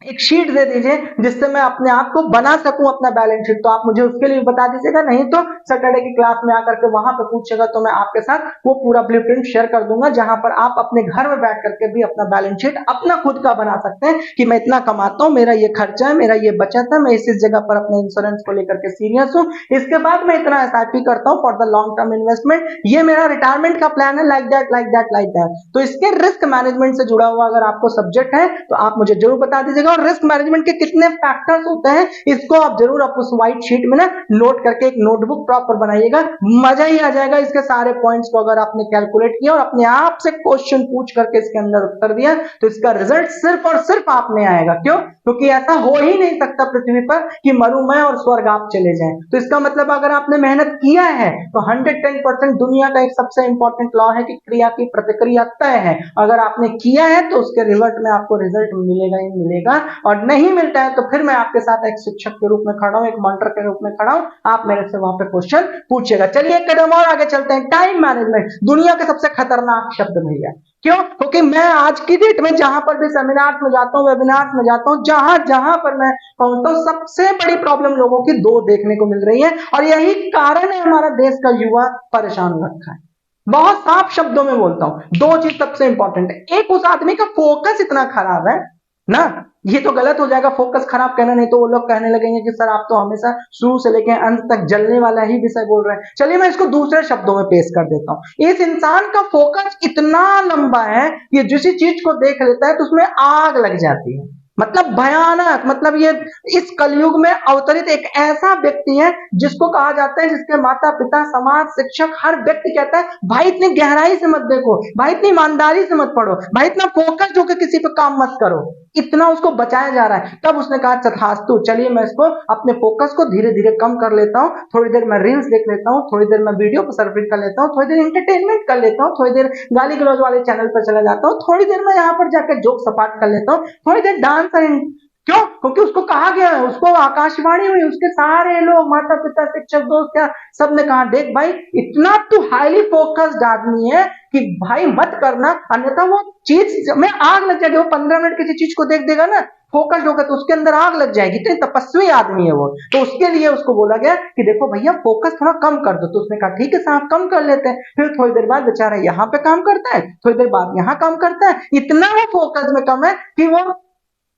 एक शीट दे दीजिए जिससे मैं अपने आप को बना सकूं अपना बैलेंस शीट। तो आप मुझे उसके लिए बता दीजिएगा, नहीं तो सैटरडे की क्लास में आकर के वहां पे पूछेगा तो मैं आपके साथ वो पूरा ब्लूप्रिंट शेयर कर दूंगा, जहां पर आप अपने घर में बैठ करके भी अपना बैलेंस शीट अपना खुद का बना सकते हैं कि मैं इतना कमाता हूं, मेरा ये खर्चा है, मेरा ये बचत है, मैं इस जगह पर अपने इंश्योरेंस को लेकर के सीरियस हूं, इसके बाद मैं इतना एसआईपी करता हूं for the long term investment, ये मेरा रिटायरमेंट का प्लान है, like that like that like that. तो इसके रिस्क मैनेजमेंट से जुड़ा हुआ अगर आपको सब्जेक्ट है तो आप मुझे जरूर बता दीजिएगा। और रिस्क मैनेजमेंट कितने फैक्टर्स होते हैं इसको आप जरूर आप उस व्हाइट शीट में ना नोट करके एक नोटबुक प्रॉपर बनाइएगा, मजा ही आ जाएगा इसके सारे पॉइंट्स को अगर आपने कैलकुलेट किया और अपने आप से क्वेश्चन पूछ करके इसके अंदर उत्तर दिया तो इसका रिजल्ट सिर्फ और सिर्फ आप में आएगा। क्यों? क्योंकि ऐसा हो ही नहीं सकता पृथ्वी पर कि मरू मैं और स्वर्ग आप चले जाएं। तो इसका मतलब अगर आपने मेहनत किया है तो 110% दुनिया का एक सबसे इंपॉर्टेंट लॉ है कि क्रिया की प्रतिक्रिया तय है। अगर आपने किया है तो उसके रिजल्ट में आपको रिजल्ट मिलेगा ही मिलेगा, और नहीं मिलता है तो फिर मैं आपके साथ एक शिक्षक के रूप में खड़ा हूं, एक मेंटर के रूप में खड़ा हूं, आप मेरे से वहां पे क्वेश्चन पूछिएगा। चलिए एक कदम और आगे चलते हैं। टाइम मैनेजमेंट दुनिया का सबसे खतरनाक शब्द भैया। क्यों? क्योंकि मैं आज की डेट में जहां पर भी सेमिनार में जाता हूं, वेबिनार में जाता हूं, जहां जहां पर मैं पहुंचता हूं, सबसे बड़ी प्रॉब्लम लोगों की दो देखने को मिल रही है, और यही कारण है हमारा देश का युवा परेशान रखा है। बहुत साफ शब्दों में बोलता हूं, दो चीज सबसे इंपॉर्टेंट है। एक, उस आदमी का फोकस इतना खराब है ना, ये तो गलत हो जाएगा फोकस खराब कहना, नहीं तो वो लोग कहने लगेंगे कि सर आप तो हमेशा शुरू से लेकर अंत तक जलने वाला ही विषय बोल रहे हैं। चलिए मैं इसको दूसरे शब्दों में पेश कर देता हूं। इस इंसान का फोकस इतना लंबा है कि जिस चीज को देख लेता है तो उसमें आग लग जाती है, मतलब भयानक। मतलब ये इस कलयुग में अवतरित एक ऐसा व्यक्ति है जिसको कहा जाता है, जिसके माता पिता समाज शिक्षक हर व्यक्ति कहता है भाई इतनी गहराई से मत देखो, भाई इतनी ईमानदारी से मत पढ़ो, भाई इतना फोकस होकर किसी पे काम मत करो, इतना उसको बचाया जा रहा है। तब उसने कहा तथास्तु, चलिए मैं इसको अपने फोकस को धीरे धीरे कम कर लेता हूँ, थोड़ी देर मैं रील्स देख लेता हूँ, थोड़ी देर मैं वीडियो को सर्फिंग कर लेता हूँ, थोड़ी देर इंटरटेनमेंट कर लेता हूँ, थोड़ी देर गाली गलौज वाले चैनल पर चला जाता हूँ, थोड़ी देर मैं यहाँ पर जाकर जोक सपाट कर लेता हूँ, थोड़ी देर डांस। क्यों? क्योंकि उसको कहा गया है, उसको आकाशवाणी हुई, उसके सारे लोग माता पिता शिक्षक दोस्त क्या सबने कहा देख भाई इतना तू हाईली फोकस्ड आदमी है कि भाई मत करना, अन्यथा वो चीज में आग लग जाएगी। वो 15 मिनट किसी चीज को देख देगा ना फोकस्ड होकर तो उसके अंदर आग लग जाएगी। तो तपस्वी आदमी है वो, तो उसके लिए उसको बोला गया कि देखो भैया फोकस थोड़ा कम कर दो। तो उसने कहा ठीक है साहब कम कर लेते हैं। फिर थोड़ी देर बाद बेचारा यहाँ पे काम करता है, थोड़ी देर बाद यहाँ काम करता है, इतना वो फोकस में कम है कि वो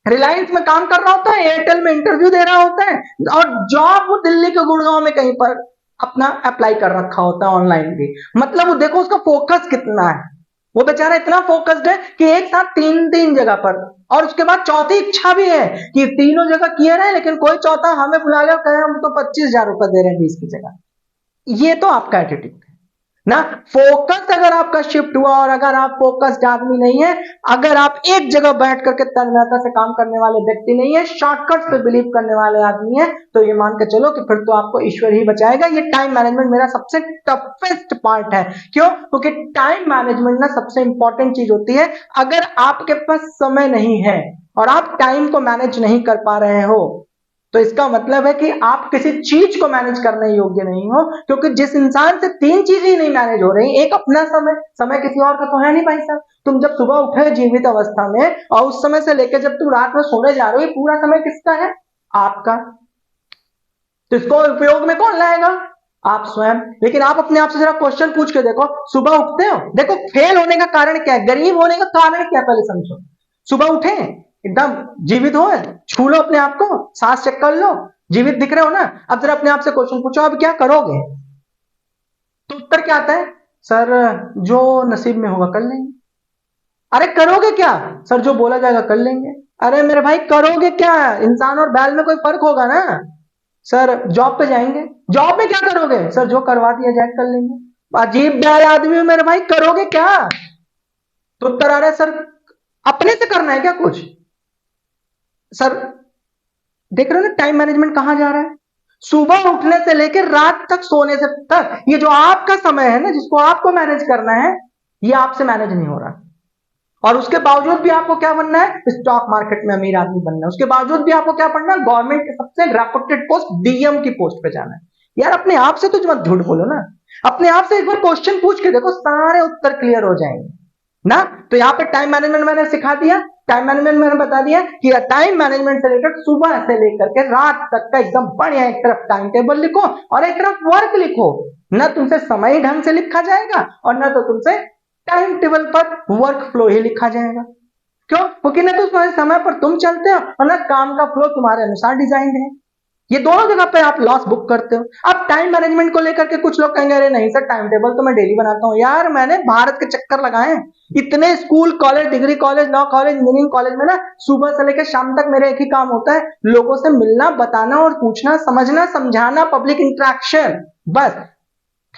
रिलायंस में काम कर रहा होता है, एयरटेल में इंटरव्यू दे रहा होता है, और जॉब वो दिल्ली के गुड़गांव में कहीं पर अपना अप्लाई कर रखा होता है ऑनलाइन भी। मतलब वो देखो उसका फोकस कितना है। वो बेचारा इतना फोकस्ड है कि एक साथ तीन तीन जगह पर, और उसके बाद चौथी इच्छा भी है कि तीनों जगह किए रहे, लेकिन कोई चौथा हमें बुला ले, कहे हम तो 25,000 रुपए दे रहे हैं 20 की जगह। ये तो आपका एटीट्यूड है ना। फोकस अगर आपका शिफ्ट हुआ, और अगर आप फोकस्ड आदमी नहीं है, अगर आप एक जगह बैठ करके तन्मयता से काम करने वाले व्यक्ति नहीं है, शॉर्टकट पे बिलीव करने वाले आदमी है, तो ये मान के चलो कि फिर तो आपको ईश्वर ही बचाएगा। ये टाइम मैनेजमेंट मेरा सबसे टफेस्ट पार्ट है। क्यों? क्योंकि टाइम मैनेजमेंट ना सबसे इंपॉर्टेंट चीज होती है। अगर आपके पास समय नहीं है और आप टाइम को मैनेज नहीं कर पा रहे हो तो इसका मतलब है कि आप किसी चीज को मैनेज करने योग्य नहीं हो। क्योंकि जिस इंसान से तीन चीजें ही नहीं मैनेज हो रही, एक अपना समय, समय किसी और का तो है नहीं भाई साहब। तुम जब सुबह उठे जीवित अवस्था में और उस समय से लेकर जब तुम रात में सोने जा रहे हो, ये पूरा समय किसका है? आपका। तो इसको उपयोग में कौन लाएगा? आप स्वयं। लेकिन आप अपने आप से जरा क्वेश्चन पूछ के देखो, सुबह उठते हो, देखो फेल होने का कारण क्या है, गरीब होने का कारण क्या है, पहले समझो। सुबह उठे एकदम जीवित हो, छू लो अपने आप को, सांस चेक कर लो, जीवित दिख रहे हो ना। अब जरा अपने आप से क्वेश्चन पूछो अब क्या करोगे, तो उत्तर क्या आता है? सर जो नसीब में होगा कर लेंगे। अरे करोगे क्या? सर जो बोला जाएगा कर लेंगे। अरे मेरे भाई करोगे क्या? इंसान और बैल में कोई फर्क होगा ना। सर जॉब पे जाएंगे। जॉब में क्या करोगे? सर जो करवा दिया जाए कर लेंगे। अजीब बैल आदमी हो मेरे भाई, करोगे क्या? तो उत्तर आ रहा है सर अपने से करना है क्या कुछ? सर देख रहे हो ना टाइम मैनेजमेंट कहां जा रहा है? सुबह उठने से लेकर रात तक सोने से तक ये जो आपका समय है ना, जिसको आपको मैनेज करना है, ये आपसे मैनेज नहीं हो रहा। और उसके बावजूद भी आपको क्या बनना है? स्टॉक मार्केट में अमीर आदमी बनना है। उसके बावजूद भी आपको क्या पढ़ना है? गवर्नमेंट के सबसे रेपुटेड पोस्ट डीएम की पोस्ट पे जाना है। यार अपने आप से तो मत झूठ बोलो ना, अपने आप से एक बार क्वेश्चन पूछ के देखो, सारे उत्तर क्लियर हो जाएंगे ना। तो यहाँ पे टाइम मैनेजमेंट मैंने सिखा दिया, टाइम मैनेजमेंट मैंने बता दिया कि टाइम मैनेजमेंट से लेकर सुबह से लेकर के रात तक का एकदम बढ़िया, एक तरफ टाइम टेबल लिखो और एक तरफ वर्क लिखो। ना तुमसे समय ढंग से लिखा जाएगा और ना तो तुमसे टाइम टेबल पर वर्क फ्लो ही लिखा जाएगा। क्यों? क्योंकि ना तो तुम्हारे समय पर तुम चलते हो और ना काम का फ्लो तुम्हारे अनुसार डिजाइन है। ये दोनों जगह पे आप लॉस बुक करते हो। अब टाइम मैनेजमेंट को लेकर के कुछ लोग कहेंगे अरे नहीं सर टाइम टेबल तो मैं डेली बनाता हूं। यार मैंने भारत के चक्कर लगाए, इतने school college, degree college, law college, engineering college में ना सुबह से लेकर शाम तक मेरा एक ही काम होता है, लोगों से मिलना, बताना और पूछना, समझना, समझाना, पब्लिक इंटरेक्शन, बस।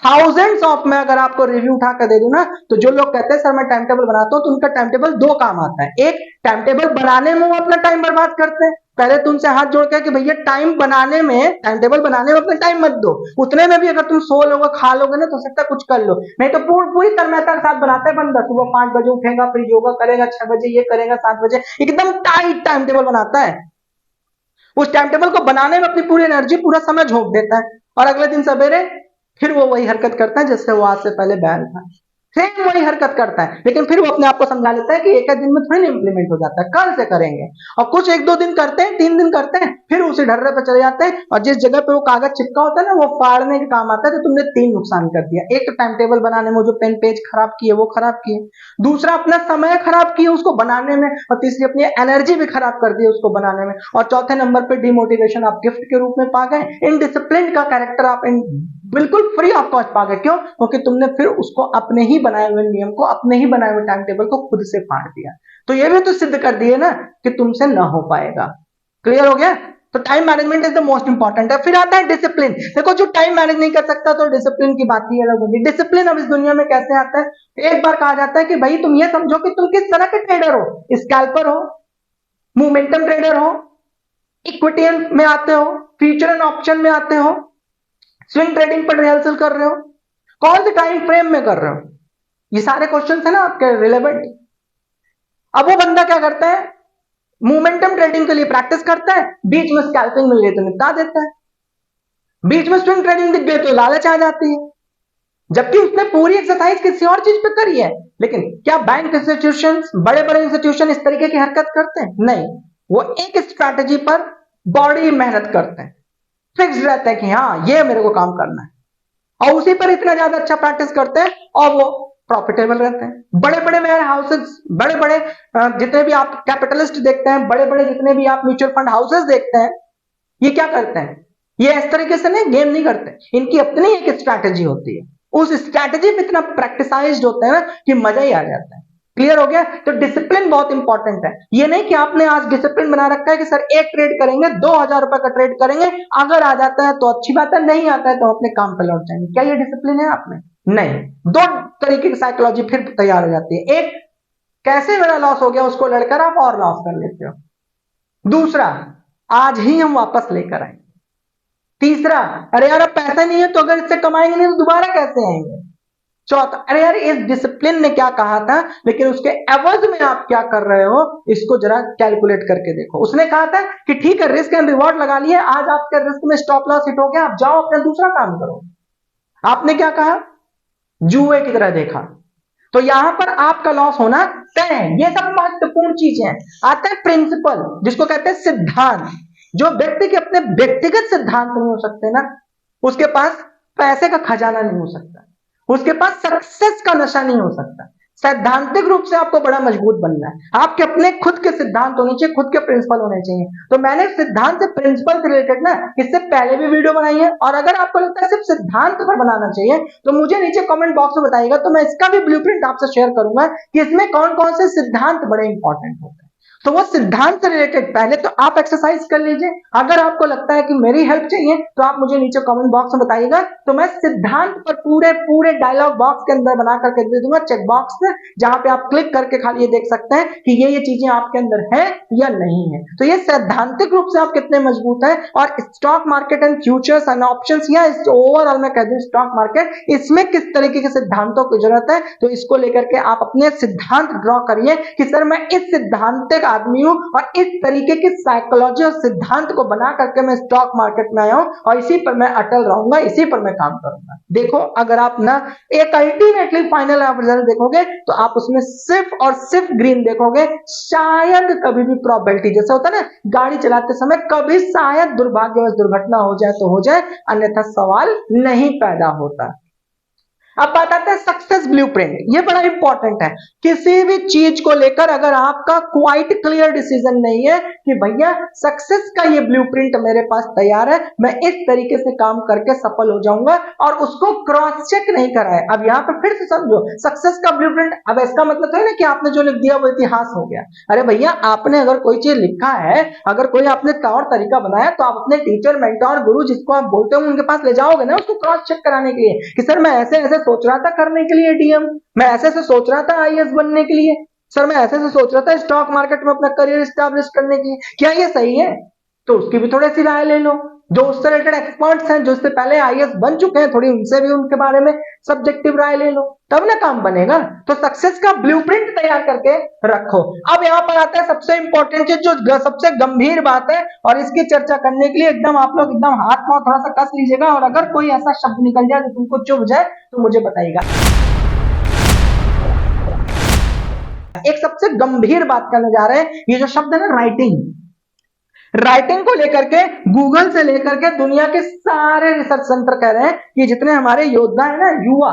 थाउजेंड्स ऑफ, मैं अगर आपको रिव्यू उठा कर दे दूं ना, तो जो लोग कहते हैं सर मैं टाइम टेबल बनाता हूं, तो उनका टाइम टेबल दो काम आता है। एक, टाइम टेबल बनाने में वो अपना टाइम बर्बाद करते हैं। पहले तुमसे हाथ जोड़ के कि भैया टाइम बनाने में, टाइम टेबल बनाने में अपना टाइम मत दो, उतने में भी अगर तुम सो लोगे, खा लोगे ना, तो सकता है कुछ कर लो, नहीं तो पूरी तन्मयता के साथ बनाता है बंदा। सुबह 5 बजे उठेगा, फिर योगा करेगा, 6 बजे ये करेगा, 7 बजे, एकदम टाइट टाइम टेबल बनाता है। उस टाइम टेबल को बनाने में अपनी पूरी एनर्जी, पूरा समय झोंक देता है, और अगले दिन सवेरे फिर वो वही हरकत करता है जिससे वो आज से पहले बैल था, सेम वही हरकत करता है। लेकिन फिर वो अपने आप को समझा लेता है कि एक दिन में थोड़ी ना इंप्लीमेंट हो जाता है, कल से करेंगे। और कुछ 1-2 दिन करते हैं, 3 दिन करते हैं, फिर उसी ढर्रे पे चले जाते हैं, और जिस जगह पे वो कागज चिपका होता है ना, वो फाड़ने के काम आता है। तो तुमने 3 नुकसान कर दिया। एक तो टाइम टेबल बनाने में जो पेन पेज खराब किए वो खराब किए, दूसरा अपना समय खराब किए उसको बनाने में, और तीसरी अपनी एनर्जी भी खराब कर दी उसको बनाने में, और चौथे नंबर पे डिमोटिवेशन आप गिफ्ट के रूप में पा गए, इनडिसिप्लिन का कैरेक्टर आप बिल्कुल फ्री ऑफ कॉस्ट पा गए। क्यों? क्योंकि तुमने फिर उसको अपने ही बनाए हुए नियम को, अपने ही बनाए हुए टाइम टेबल को खुद से फाड़ दिया। तो ये भी तो सिद्ध कर दिए ना कि तुमसे ना हो पाएगा। क्लियर हो गया? तो time management is the most important है। फिर आता है डिसिप्लिन। देखो जो टाइम मैनेज नहीं कर सकता तो डिसिप्लिन की बात ही अलग होगी। डिसिप्लिन अब इस दुनिया में कैसे आता है? एक बार कहा जाता है कि भाई तुम ये समझो कि तुम किस तरह के ट्रेडर हो, स्कैल्पर हो, मोमेंटम ट्रेडर हो, इक्विटी में आते हो, फ्यूचर एंड ऑप्शन में आते हो, स्विंग ट्रेडिंग पर रिहर्सल कर रहे हो, कौन से टाइम फ्रेम में कर रहे हो, ये सारे क्वेश्चन है ना आपके रिलेवेंट। अब वो बंदा क्या करता है? मोमेंटम ट्रेडिंग के लिए प्रैक्टिस करता है, बीच में स्कैल्पिंग मिल गई तो निपटा देता है, बीच में स्विंग ट्रेडिंग दिख गई तो लालच आ जाती है, जबकि उसने पूरी एक्सरसाइज किसी और चीज पे करी है। लेकिन क्या बैंक इंस्टीट्यूशन, बड़े बड़े इंस्टीट्यूशन इस तरीके की हरकत करते हैं? नहीं, वो एक स्ट्रैटेजी पर बड़ी मेहनत करते हैं, फिक्स रहते हैं कि हाँ ये मेरे को काम करना है, और उसी पर इतना ज्यादा अच्छा प्रैक्टिस करते हैं और वो प्रॉफिटेबल रहते हैं। बड़े बड़े वेयर हाउसेस, बड़े बड़े जितने भी आप कैपिटलिस्ट देखते हैं, बड़े बड़े जितने भी आप म्यूचुअल फंड हाउसेस देखते हैं, ये क्या करते हैं? ये इस तरीके से नहीं गेम नहीं करते, इनकी अपनी एक स्ट्रैटेजी होती है, उस स्ट्रैटेजी में इतना प्रैक्टिसाइज्ड होते हैं ना कि मजा ही आ जाता है। क्लियर हो गया? तो डिसिप्लिन बहुत इंपॉर्टेंट है। ये नहीं कि आपने आज डिसिप्लिन बना रखा है कि सर एक ट्रेड करेंगे, 2000 रुपए का ट्रेड करेंगे, अगर आ जाता है तो अच्छी बात है, नहीं आता है तो अपने काम पे लौट जाएंगे। क्या ये डिसिप्लिन है आप में? नहीं। दो तरीके की साइकोलॉजी फिर तैयार हो जाती है। एक, कैसे मेरा लॉस हो गया उसको लड़कर आप और लॉस कर लेते हो। दूसरा, आज ही हम वापस लेकर आएंगे। तीसरा, अरे यार अब पैसा नहीं है तो अगर इससे कमाएंगे नहीं तो दोबारा कैसे आएंगे। चौथा, अरे यार इस डिसिप्लिन ने क्या कहा था, लेकिन उसके एवज में आप क्या कर रहे हो, इसको जरा कैलकुलेट करके देखो। उसने कहा था कि ठीक है रिस्क एंड रिवॉर्ड लगा लिए, आज आपके रिस्क में स्टॉप लॉस हिट हो गया, आप जाओ अपना दूसरा काम करो। आपने क्या कहा? जुए की तरह देखा। तो यहां पर आपका लॉस होना तय है। ये सब महत्वपूर्ण चीजें हैं। आता है प्रिंसिपल, जिसको कहते हैं सिद्धांत। जो व्यक्ति के अपने व्यक्तिगत सिद्धांत नहीं हो सकते ना, उसके पास पैसे का खजाना नहीं हो सकता, उसके पास सक्सेस का नशा नहीं हो सकता। सैद्धांतिक रूप से आपको बड़ा मजबूत बनना है, आपके अपने खुद के सिद्धांत होने चाहिए, खुद के प्रिंसिपल होने चाहिए। तो मैंने सिद्धांत से प्रिंसिपल से रिलेटेड ना इससे पहले भी वीडियो बनाई है, और अगर आपको लगता है सिर्फ सिद्धांत पर बनाना चाहिए तो मुझे नीचे कमेंट बॉक्स में बताइएगा, तो मैं इसका भी ब्लूप्रिंट आपसे शेयर करूंगा कि इसमें कौन कौन से सिद्धांत बड़े इंपॉर्टेंट होते हैं। तो वो सिद्धांत से रिलेटेड पहले तो आप एक्सरसाइज कर लीजिए। अगर आपको लगता है कि मेरी हेल्प चाहिए तो आप मुझे नीचे कमेंट बॉक्स में बताइएगा, तो मैं सिद्धांत पर पूरे पूरे डायलॉग बॉक्स के अंदर बना करके दे दूंगा चेक बॉक्स में, जहां पे आप क्लिक करके खाली ये देख सकते हैं कि ये चीजें आपके अंदर है या नहीं है। तो ये सैद्धांतिक रूप से आप कितने मजबूत हैं, और stock market and futures and options या ओवरऑल मैं कह दूं स्टॉक मार्केट, इसमें किस तरीके के सिद्धांतों की जरूरत है, तो इसको लेकर के आप अपने सिद्धांत ड्रॉ करिए कि सर मैं इस सिद्धांतिक आदमी हूं और इस तरीके की साइकोलॉजी और सिद्धांत को बना करके मैं स्टॉक मार्केट में आया हूं और इसी पर मैं अटल रहूंगा, इसी पर मैं काम करूंगा। देखो अगर आप ना एक अल्टीमेटली फाइनल आप रिजल्ट देखोगे तो आप उसमें सिर्फ और सिर्फ ग्रीन देखोगे। शायद कभी भी प्रोबेबिलिटी जैसे होता है ना, गाड़ी चलाते समय कभी शायद दुर्भाग्यवश दुर्घटना हो जाए तो हो जाए, अन्यथा सवाल नहीं पैदा होता। अब बात आता है सक्सेस ब्लूप्रिंट। ये बड़ा इंपॉर्टेंट है। किसी भी चीज को लेकर अगर आपका क्वाइट क्लियर डिसीजन नहीं है कि भैया सक्सेस का ये ब्लूप्रिंट मेरे पास तैयार है, मैं इस तरीके से काम करके सफल हो जाऊंगा, और उसको क्रॉस चेक नहीं करा है। अब यहां पर फिर से समझो सक्सेस का ब्लूप्रिंट, अब इसका मतलब तो है ना कि आपने जो लिख दिया वो इतिहास हो गया। अरे भैया आपने अगर कोई चीज लिखा है, अगर कोई आपने तौर तरीका बनाया, तो आप अपने टीचर मेंटोर गुरु जिसको आप बोलते हो उनके पास ले जाओगे ना उसको क्रॉस चेक कराने के लिए कि सर मैं ऐसे ऐसे सोच रहा था करने के लिए डीएम, मैं ऐसे ऐसे सोच रहा था आईएएस बनने के लिए, सर मैं ऐसे ऐसे सोच रहा था स्टॉक मार्केट में अपना करियर स्टैब्लिश करने के लिए, क्या ये सही है? तो उसकी भी थोड़ी सी राय ले लो। जो उससे रिलेटेड एक्सपर्ट्स हैं, जो इससे पहले आईएएस बन चुके हैं, थोड़ी उनसे भी उनके बारे में सब्जेक्टिव राय ले लो, तब ना काम बनेगा। तो सक्सेस का ब्लूप्रिंट तैयार करके रखो। अब यहां पर आता है सबसे इंपॉर्टेंट चीज, जो सबसे गंभीर बात है, और इसकी चर्चा करने के लिए एकदम आप लोग एकदम हाथ पांव थोड़ा सा कस लीजिएगा, और अगर कोई ऐसा शब्द निकल जाए जो तुमको चुभ जाए तो मुझे बताइएगा। एक सबसे गंभीर बात करने जा रहे हैं, ये जो शब्द है ना राइटिंग, राइटिंग को लेकर के गूगल से लेकर के दुनिया के सारे रिसर्च सेंटर कह रहे हैं कि जितने हमारे योद्धा है ना, युवा,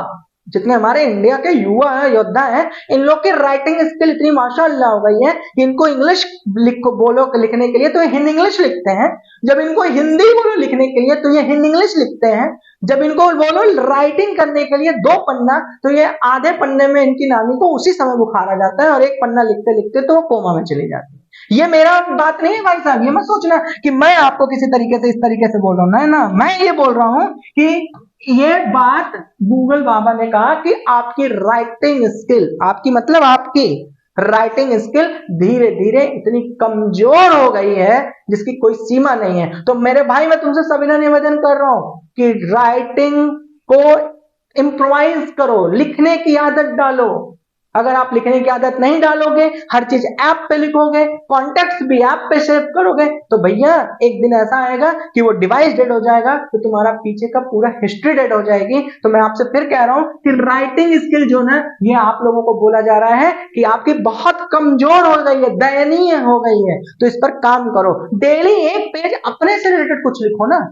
जितने हमारे इंडिया के युवा है, योद्धा है, इन लोग की राइटिंग स्किल इतनी माशाअल्लाह हो गई है कि इनको इंग्लिश लिखो बोलो लिखने के लिए तो ये हिंदी इंग्लिश लिखते हैं, जब इनको हिंदी बोलो लिखने के लिए तो ये हिंदी इंग्लिश लिखते हैं, जब इनको बोलो राइटिंग करने के लिए 2 पन्ना तो ये आधे पन्ने में इनकी नानी को उसी समय बुखार आ जाता है, और 1 पन्ना लिखते लिखते तो वो कोमा में चली जाती है। ये मेरा बात नहीं है भाई साहब, ये मत सोचना कि मैं आपको किसी तरीके से इस तरीके से बोल रहा हूं, ना ना, मैं ये बोल रहा हूं कि ये बात गूगल बाबा ने कहा कि आपकी राइटिंग स्किल, आपकी मतलब आपकी राइटिंग स्किल धीरे धीरे इतनी कमजोर हो गई है जिसकी कोई सीमा नहीं है। तो मेरे भाई मैं तुमसे सविनय निवेदन कर रहा हूं कि राइटिंग को इंप्रोवाइज करो, लिखने की आदत डालो। अगर आप लिखने की आदत नहीं डालोगे, हर चीज ऐप पे लिखोगे, कॉन्टेक्ट भी ऐप पे सेव करोगे, तो भैया एक दिन ऐसा आएगा कि वो डिवाइस डेड हो जाएगा, तो तुम्हारा पीछे का पूरा हिस्ट्री डेड हो जाएगी। तो मैं आपसे फिर कह रहा हूं कि राइटिंग स्किल जो ना, ये आप लोगों को बोला जा रहा है कि आपकी बहुत कमजोर हो गई है, दयनीय हो गई है, तो इस पर काम करो। डेली 1 पेज अपने से रिलेटेड कुछ लिखो ना।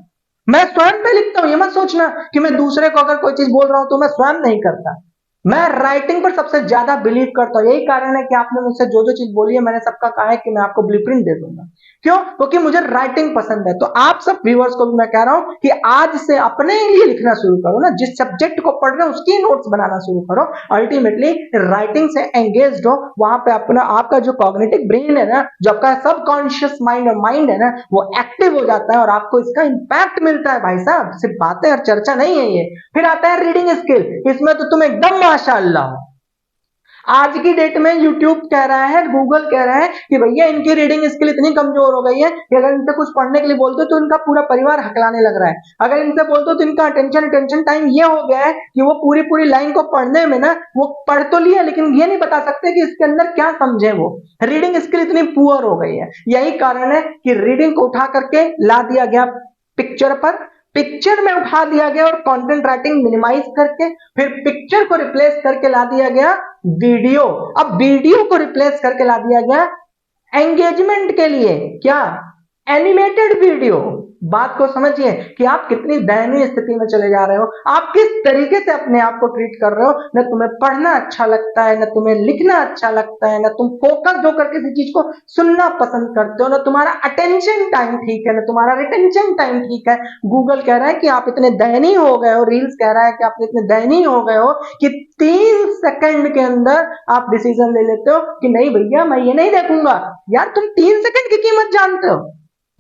मैं स्वयं पे लिखता हूं, ये मत सोचना कि मैं दूसरे को अगर कोई चीज बोल रहा हूं तो मैं स्वयं नहीं करता। मैं राइटिंग पर सबसे ज्यादा बिलीव करता हूं। यही कारण है कि आपने मुझसे जो जो चीज बोली है मैंने सबका कहा है कि मैं आपको ब्लूप्रिंट दे दूंगा। क्यों? क्योंकि मुझे राइटिंग पसंद है। तो आप सब व्यूअर्स को भी मैं कह रहा हूं कि आज से अपने लिए लिखना शुरू करो ना, जिस सब्जेक्ट को पढ़ रहे हो उसकी नोट्स बनाना शुरू करो। अल्टीमेटली राइटिंग से एंगेज्ड हो, वहां पे अपना आपका जो कॉग्निटिव ब्रेन है ना, जो आपका सबकॉन्शियस माइंड और माइंड है ना, वो एक्टिव हो जाता है और आपको इसका इंपैक्ट मिलता है। भाई साहब सिर्फ बातें और चर्चा नहीं है ये। फिर आता है रीडिंग स्किल, इसमें तो तुम एकदम माशाअल्लाह। आज की डेट में यूट्यूब कह रहा है, गूगल कह रहा है कि भैया इनकी रीडिंग स्किल इतनी कमजोर हो गई है कि अगर इनसे कुछ पढ़ने के लिए बोलते हो तो इनका पूरा परिवार हकलाने लग रहा है। अगर इनसे बोलते हो तो इनका अटेंशन टाइम ये हो गया है कि वो पूरी पूरी लाइन को पढ़ने में ना, वो पढ़ तो लिया लेकिन ये नहीं बता सकते कि इसके अंदर क्या समझे। वो रीडिंग स्किल इतनी पुअर हो गई है। यही कारण है कि रीडिंग को उठा करके ला दिया गया पिक्चर पर, पिक्चर में उठा दिया गया और कंटेंट राइटिंग मिनिमाइज करके फिर पिक्चर को रिप्लेस करके ला दिया गया वीडियो। अब वीडियो को रिप्लेस करके ला दिया गया एंगेजमेंट के लिए क्या, एनिमेटेड वीडियो। बात को समझिए कि आप कितनी दयनीय स्थिति में चले जा रहे हो, आप किस तरीके से अपने आप को ट्रीट कर रहे हो। न तुम्हें पढ़ना अच्छा लगता है, न तुम्हें लिखना अच्छा लगता है, न तुम फोकस होकर किसी चीज को सुनना पसंद करते हो, न तुम्हारा अटेंशन टाइम ठीक है, न तुम्हारा रिटेंशन टाइम ठीक है। गूगल कह रहा है कि आप इतने दयनीय हो गए हो, रील्स कह रहा है कि आप इतने दयनीय हो गए हो कि 3 सेकंड के अंदर आप डिसीजन ले लेते हो कि नहीं भैया मैं ये नहीं देखूंगा। यार तुम 3 सेकंड की कीमत जानते हो,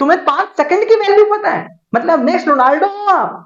तुम्हें 5 सेकंड की वैल्यू पता है, मतलब नेक्स्ट रोनाल्डो हो आप,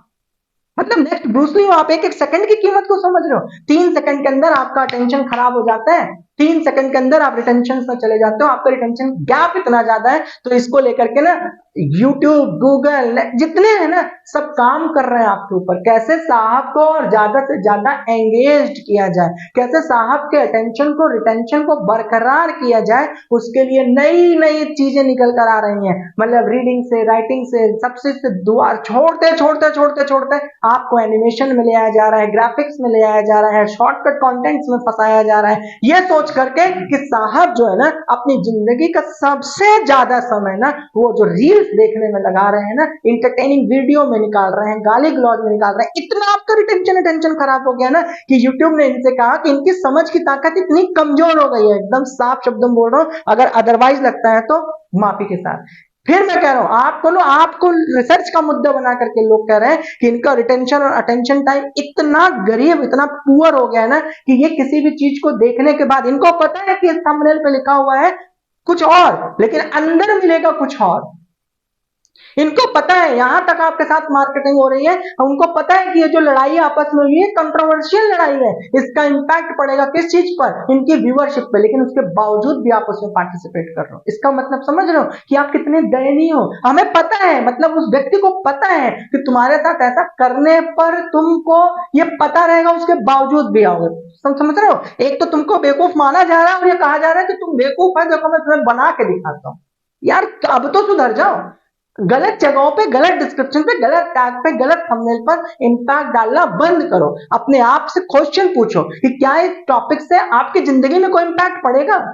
मतलब नेक्स्ट ब्रूस ली हो आप, एक एक सेकंड की कीमत को समझ रहे हो। 3 सेकंड के अंदर आपका अटेंशन खराब हो जाता है, 3 सेकंड के अंदर आप रिटेंशन में चले जाते हो, आपका रिटेंशन गैप इतना ज्यादा है। तो इसको लेकर के ना यूट्यूब, गूगल जितने हैं ना सब काम कर रहे हैं आपके ऊपर, कैसे साहब को और ज्यादा से ज्यादा एंगेज किया जाए, कैसे साहब के अटेंशन को, रिटेंशन को बरकरार किया जाए, उसके लिए नई नई चीजें निकल कर आ रही हैं। मतलब रीडिंग से, राइटिंग से, सबसे दुआ छोड़ते छोड़ते छोड़ते छोड़ते आपको एनिमेशन में ले आया जा रहा है, ग्राफिक्स में ले आया जा रहा है, शॉर्टकट कंटेंट्स में फंसाया जा रहा है, ये सोच करके कि साहब जो है ना अपनी जिंदगी का सबसे ज्यादा समय ना वो जो रील्स देखने में लगा रहे हैं ना, इंटरटेनिंग वीडियो में निकाल रहे हैं, गाली गलौज में निकाल रहे हैं। इतना आपका रिटेंशन अटेंशन खराब हो गया ना कि यूट्यूब ने इनसे कहा कि इनकी समझ की ताकत इतनी कमजोर हो गई है, एकदम साफ शब्दों में बोल रहा हूं, अगर अदरवाइज लगता है तो माफी के साथ। फिर मैं कह रहा हूं आपको रिसर्च का मुद्दा बना करके लोग कह रहे हैं कि इनका रिटेंशन और अटेंशन टाइम इतना गरीब, इतना पुअर हो गया है ना कि ये किसी भी चीज को देखने के बाद इनको पता है कि इस थंबनेल पे लिखा हुआ है कुछ और, लेकिन अंदर मिलेगा कुछ और। इनको पता है यहां तक आपके साथ मार्केटिंग हो रही है, उनको पता है कि ये जो लड़ाई आपस में हुई है कंट्रोवर्शियल लड़ाई है, इसका इंपैक्ट पड़ेगा किस चीज पर, इनकी व्यूअरशिप पे, लेकिन उसके बावजूद भी आप उसमें पार्टिसिपेट कर रहे हो। इसका मतलब समझ रहे हो कि आप कितने दयनीय हो। हमें पता है, मतलब उस व्यक्ति को पता है कि तुम्हारे साथ ऐसा करने पर तुमको ये पता रहेगा, उसके बावजूद भी आओगे। समझ रहे हो, एक तो तुमको बेवकूफ माना जा रहा है और ये कहा जा रहा है कि तुम बेवकूफ है, देखो मैं तुम्हें बना के दिखाता हूं। यार अब तो सुधर जाओ, गलत जगहों पे, गलत डिस्क्रिप्शन पे, गलत टैग पे, गलत थंबनेल पर इंपैक्ट डालना बंद करो। अपने आप से क्वेश्चन पूछो कि क्या इस टॉपिक से आपकी जिंदगी में कोई इंपैक्ट पड़ेगा।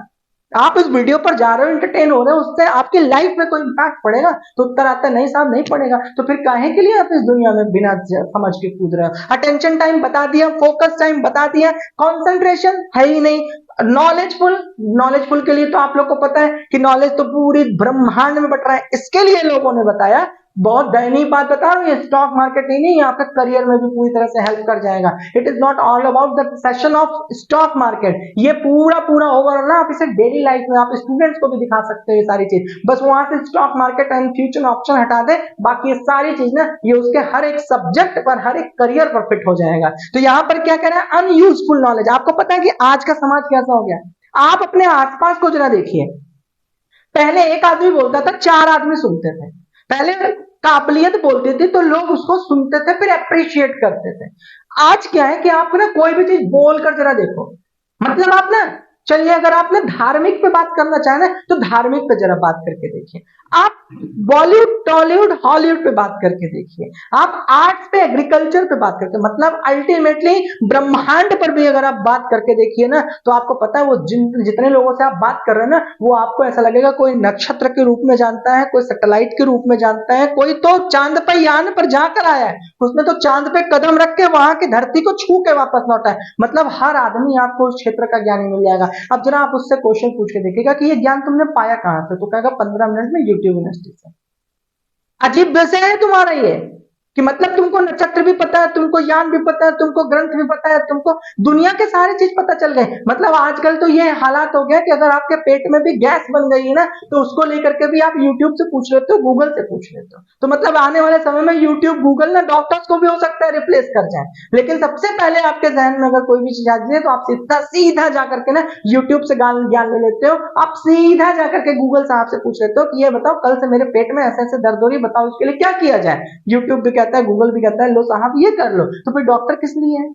आप इस वीडियो पर जा रहे हो, एंटरटेन हो रहे हो, उससे आपकी लाइफ में कोई इंपैक्ट पड़ेगा? तो उत्तर आता है नहीं साहब नहीं पड़ेगा। तो फिर काहे के लिए आप इस दुनिया में बिना समझ के कूद रहे हो? अटेंशन टाइम बता दिया, फोकस टाइम बता दिया, कॉन्सेंट्रेशन है ही नहीं। नॉलेजफुल के लिए तो आप लोग को पता है कि नॉलेज तो पूरी ब्रह्मांड में बट रहा है, इसके लिए लोगों ने बताया। बहुत दयनीय बात बता रहा हूं, ये स्टॉक मार्केट ही नहीं, आपके करियर में भी पूरी तरह से हेल्प कर जाएगा। It is not all about the session of stock market, ये पूरा ओवरऑल ना आप इसे डेली लाइफ में आप स्टूडेंट्स को भी दिखा सकते हो ये सारी चीज। बस वहां से stock market and future option हटा दे, बाकी ये सारी चीज ना ये उसके हर एक सब्जेक्ट पर, हर एक करियर पर फिट हो जाएगा। तो यहां पर क्या कह रहा है, अनयूजफुल नॉलेज। आपको पता है कि आज का समाज कैसा हो गया? आप अपने आसपास को जरा देखिए, पहले एक आदमी बोलता था 4 आदमी सुनते थे, पहले काबिलियत बोलती थी तो लोग उसको सुनते थे, फिर अप्रिशिएट करते थे। आज क्या है कि आप ना कोई भी चीज बोलकर जरा देखो, मतलब आप ना चलिए अगर आप ना धार्मिक पे बात करना चाहे ना तो धार्मिक पे जरा बात करके देखिए, आप बॉलीवुड, टॉलीवुड, हॉलीवुड पे बात करके देखिए, आप आर्ट्स पे, एग्रीकल्चर पे बात करके, मतलब अल्टीमेटली ब्रह्मांड पर भी अगर आप बात करके देखिए ना तो आपको पता है वो जितने लोगों से आप बात कर रहे हैं ना वो आपको ऐसा लगेगा कोई नक्षत्र के रूप में जानता है, कोई सैटेलाइट के रूप में जानता है, कोई तो चांद पर यान पर जाकर आया है, उसने तो चांद पे कदम रख के वहां की धरती को छू के वापस लौटा है। मतलब हर आदमी आपको उस क्षेत्र का ज्ञानी मिल जाएगा। अब जरा आप उससे क्वेश्चन पूछ के देखिएगा कि ये ज्ञान तुमने पाया कहां से, तो कहेगा 15 मिनट में यूट्यूब यूनिवर्सिटी से। अजीब वैसे है तुम्हारा ये कि मतलब तुमको नक्षत्र भी पता है, तुमको यान भी पता है, तुमको ग्रंथ भी पता है, तुमको दुनिया के सारे चीज पता चल गए। मतलब आजकल तो ये हालात हो गया कि अगर आपके पेट में भी गैस बन गई है ना तो उसको लेकर के भी आप यूट्यूब से पूछ लेते हो, गूगल से पूछ लेते हो। तो मतलब आने वाले समय में यूट्यूब, गूगल ना डॉक्टर्स को भी हो सकता है रिप्लेस कर जाए, लेकिन सबसे पहले आपके जहन में अगर कोई भी चीज आती है तो आप सीधा जाकर के ना यूट्यूब से ज्ञान ले लेते हो। आप सीधा जाकर के गूगल साहब से पूछ लेते हो कि ये बताओ कल से मेरे पेट में ऐसे ऐसे दर्द हो रही, बताओ इसके लिए क्या किया जाए। यूट्यूब भी कहता है, गूगल भी कहता है लो साहब ये कर लो, तो फिर डॉक्टर किस लिए है?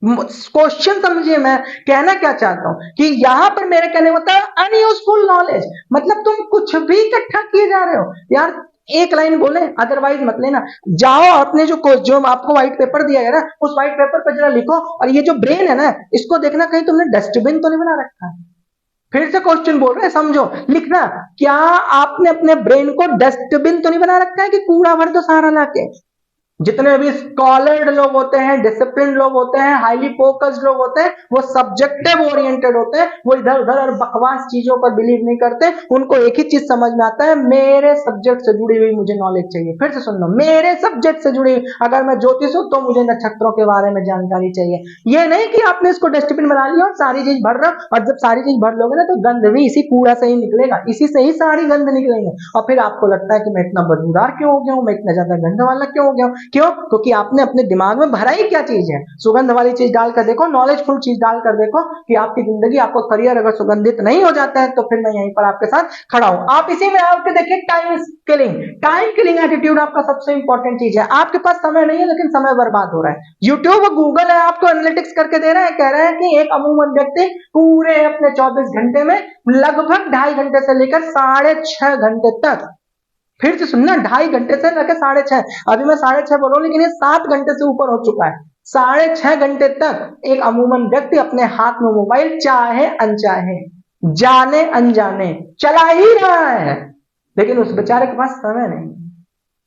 क्वेश्चन समझिए, मैं कहना क्या चाहता हूं कि यहां पर मेरे कहने होता है अनयूजफुल नॉलेज, मतलब तुम कुछ भी इकट्ठा किए जा रहे हो। यार एक लाइन बोले अदरवाइज मत लेना, जाओ अपने जो आपको व्हाइट पेपर दिया है ना उस व्हाइट पेपर पर जरा लिखो, और ये जो ब्रेन है ना इसको देखना कहीं तुमने डस्टबिन तो नहीं बना रखा है। फिर से क्वेश्चन बोल रहे हैं, समझो लिखना। क्या आपने अपने ब्रेन को डस्टबिन तो नहीं बना रखा है कि कूड़ा भर दो सारा लाके? जितने भी स्कॉलर्ड लोग होते हैं, डिसिप्लिन लोग होते हैं, हाईली फोकस्ड लोग होते हैं, वो सब्जेक्टिव ओरिएंटेड होते हैं, वो इधर उधर और बकवास चीजों पर बिलीव नहीं करते। उनको एक ही चीज समझ में आता है, मेरे सब्जेक्ट से जुड़ी हुई मुझे नॉलेज चाहिए। फिर से सुन लो, मेरे सब्जेक्ट से जुड़ी, अगर मैं ज्योतिष हूं तो मुझे नक्षत्रों के बारे में जानकारी चाहिए। ये नहीं कि आपने इसको डस्टबिन बना लिया और सारी चीज भर रहा, और जब सारी चीज भर लोगे ना तो गंद भी इसी कूड़ा से ही निकलेगा, इसी से ही सारी गंद निकलेंगे, और फिर आपको लगता है कि मैं इतना बदबूदार क्यों हो गया हूं, मैं इतना ज्यादा गंद वाला क्यों हो गया हूं? क्यों? क्योंकि आपने अपने दिमाग में भरा ही क्या चीज है। सुगंध वाली चीज डालकर देखो, नॉलेजफुल चीज डालकर देखो कि आपकी जिंदगी, आपका करियर अगर सुगंधित नहीं हो जाता है तो फिर मैं यहीं पर आपके साथ खड़ा हूं। आप इसी में आके देखिए, टाइम किलिंग एटीट्यूड आपका सबसे इंपॉर्टेंट चीज है। आपके पास समय नहीं है लेकिन समय बर्बाद हो रहा है। यूट्यूब और गूगल है आपको एनालिटिक्स करके दे रहा है, कह रहा है कि एक अमूमन व्यक्ति पूरे अपने 24 घंटे में लगभग 2.5 घंटे से लेकर 6.5 घंटे तक, फिर से सुनना, 2.5 घंटे से लेकर 6.5, अभी मैं 6.5 बोल रहा हूं लेकिन ये 7 घंटे से ऊपर हो चुका है। 6.5 घंटे तक एक अमूमन व्यक्ति अपने हाथ में मोबाइल, चाहे अनचाहे, जाने अनजाने, चला ही रहा है, लेकिन उस बेचारे के पास समय नहीं।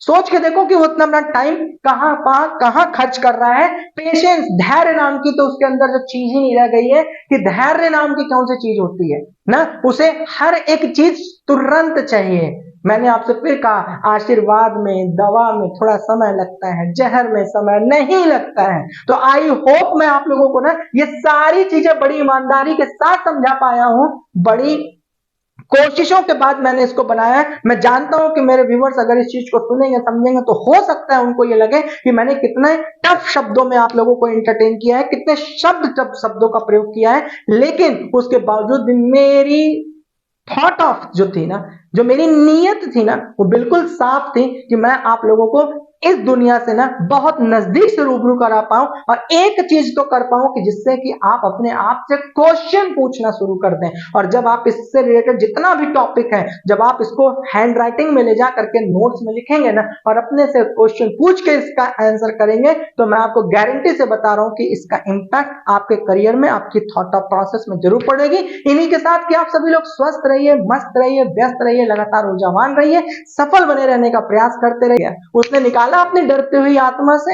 सोच के देखो कि वो इतना अपना टाइम कहां खर्च कर रहा है। पेशेंस, धैर्य नाम की तो उसके अंदर जो चीज ही नहीं रह गई है कि धैर्य नाम की कौन सी चीज होती है ना, उसे हर एक चीज तुरंत चाहिए। मैंने आपसे फिर कहा, आशीर्वाद में, दवा में थोड़ा समय लगता है, जहर में समय नहीं लगता है। तो आई होप मैं आप लोगों को ना ये सारी चीजें बड़ी ईमानदारी के साथ समझा पाया हूं, बड़ी कोशिशों के बाद मैंने इसको बनाया है। मैं जानता हूं कि मेरे व्यूवर्स अगर इस चीज को सुनेंगे, समझेंगे, तो हो सकता है उनको ये लगे कि मैंने कितने टफ शब्दों में आप लोगों को एंटरटेन किया है, कितने शब्दों का प्रयोग किया है, लेकिन उसके बावजूद भी मेरी थॉट ऑफ जो थी ना, जो मेरी नीयत थी ना, वो बिल्कुल साफ थी कि मैं आप लोगों को इस दुनिया से ना बहुत नजदीक से रूबरू करा पाऊं, और एक चीज तो कर पाऊं कि जिससे कि आप अपने आप से क्वेश्चन पूछना शुरू कर दें। और जब आप इससे रिलेटेड जितना भी टॉपिक है, जब आप इसको हैंड राइटिंग में ले जा करके नोट्स में लिखेंगे ना, और अपने से क्वेश्चन पूछ के इसका आंसर करेंगे, तो मैं आपको गारंटी से बता रहा हूं कि इसका इंपैक्ट आपके करियर में, आपकी थॉट ऑफ प्रोसेस में जरूर पड़ेगी। इन्हीं के साथ कि आप सभी लोग स्वस्थ रहिए, मस्त रहिए, व्यस्त रहिए, लगातार ऊर्जावान रहिए, सफल बने रहने का प्रयास करते रहिए। उसने निकाला अपनी डरती हुई आत्मा से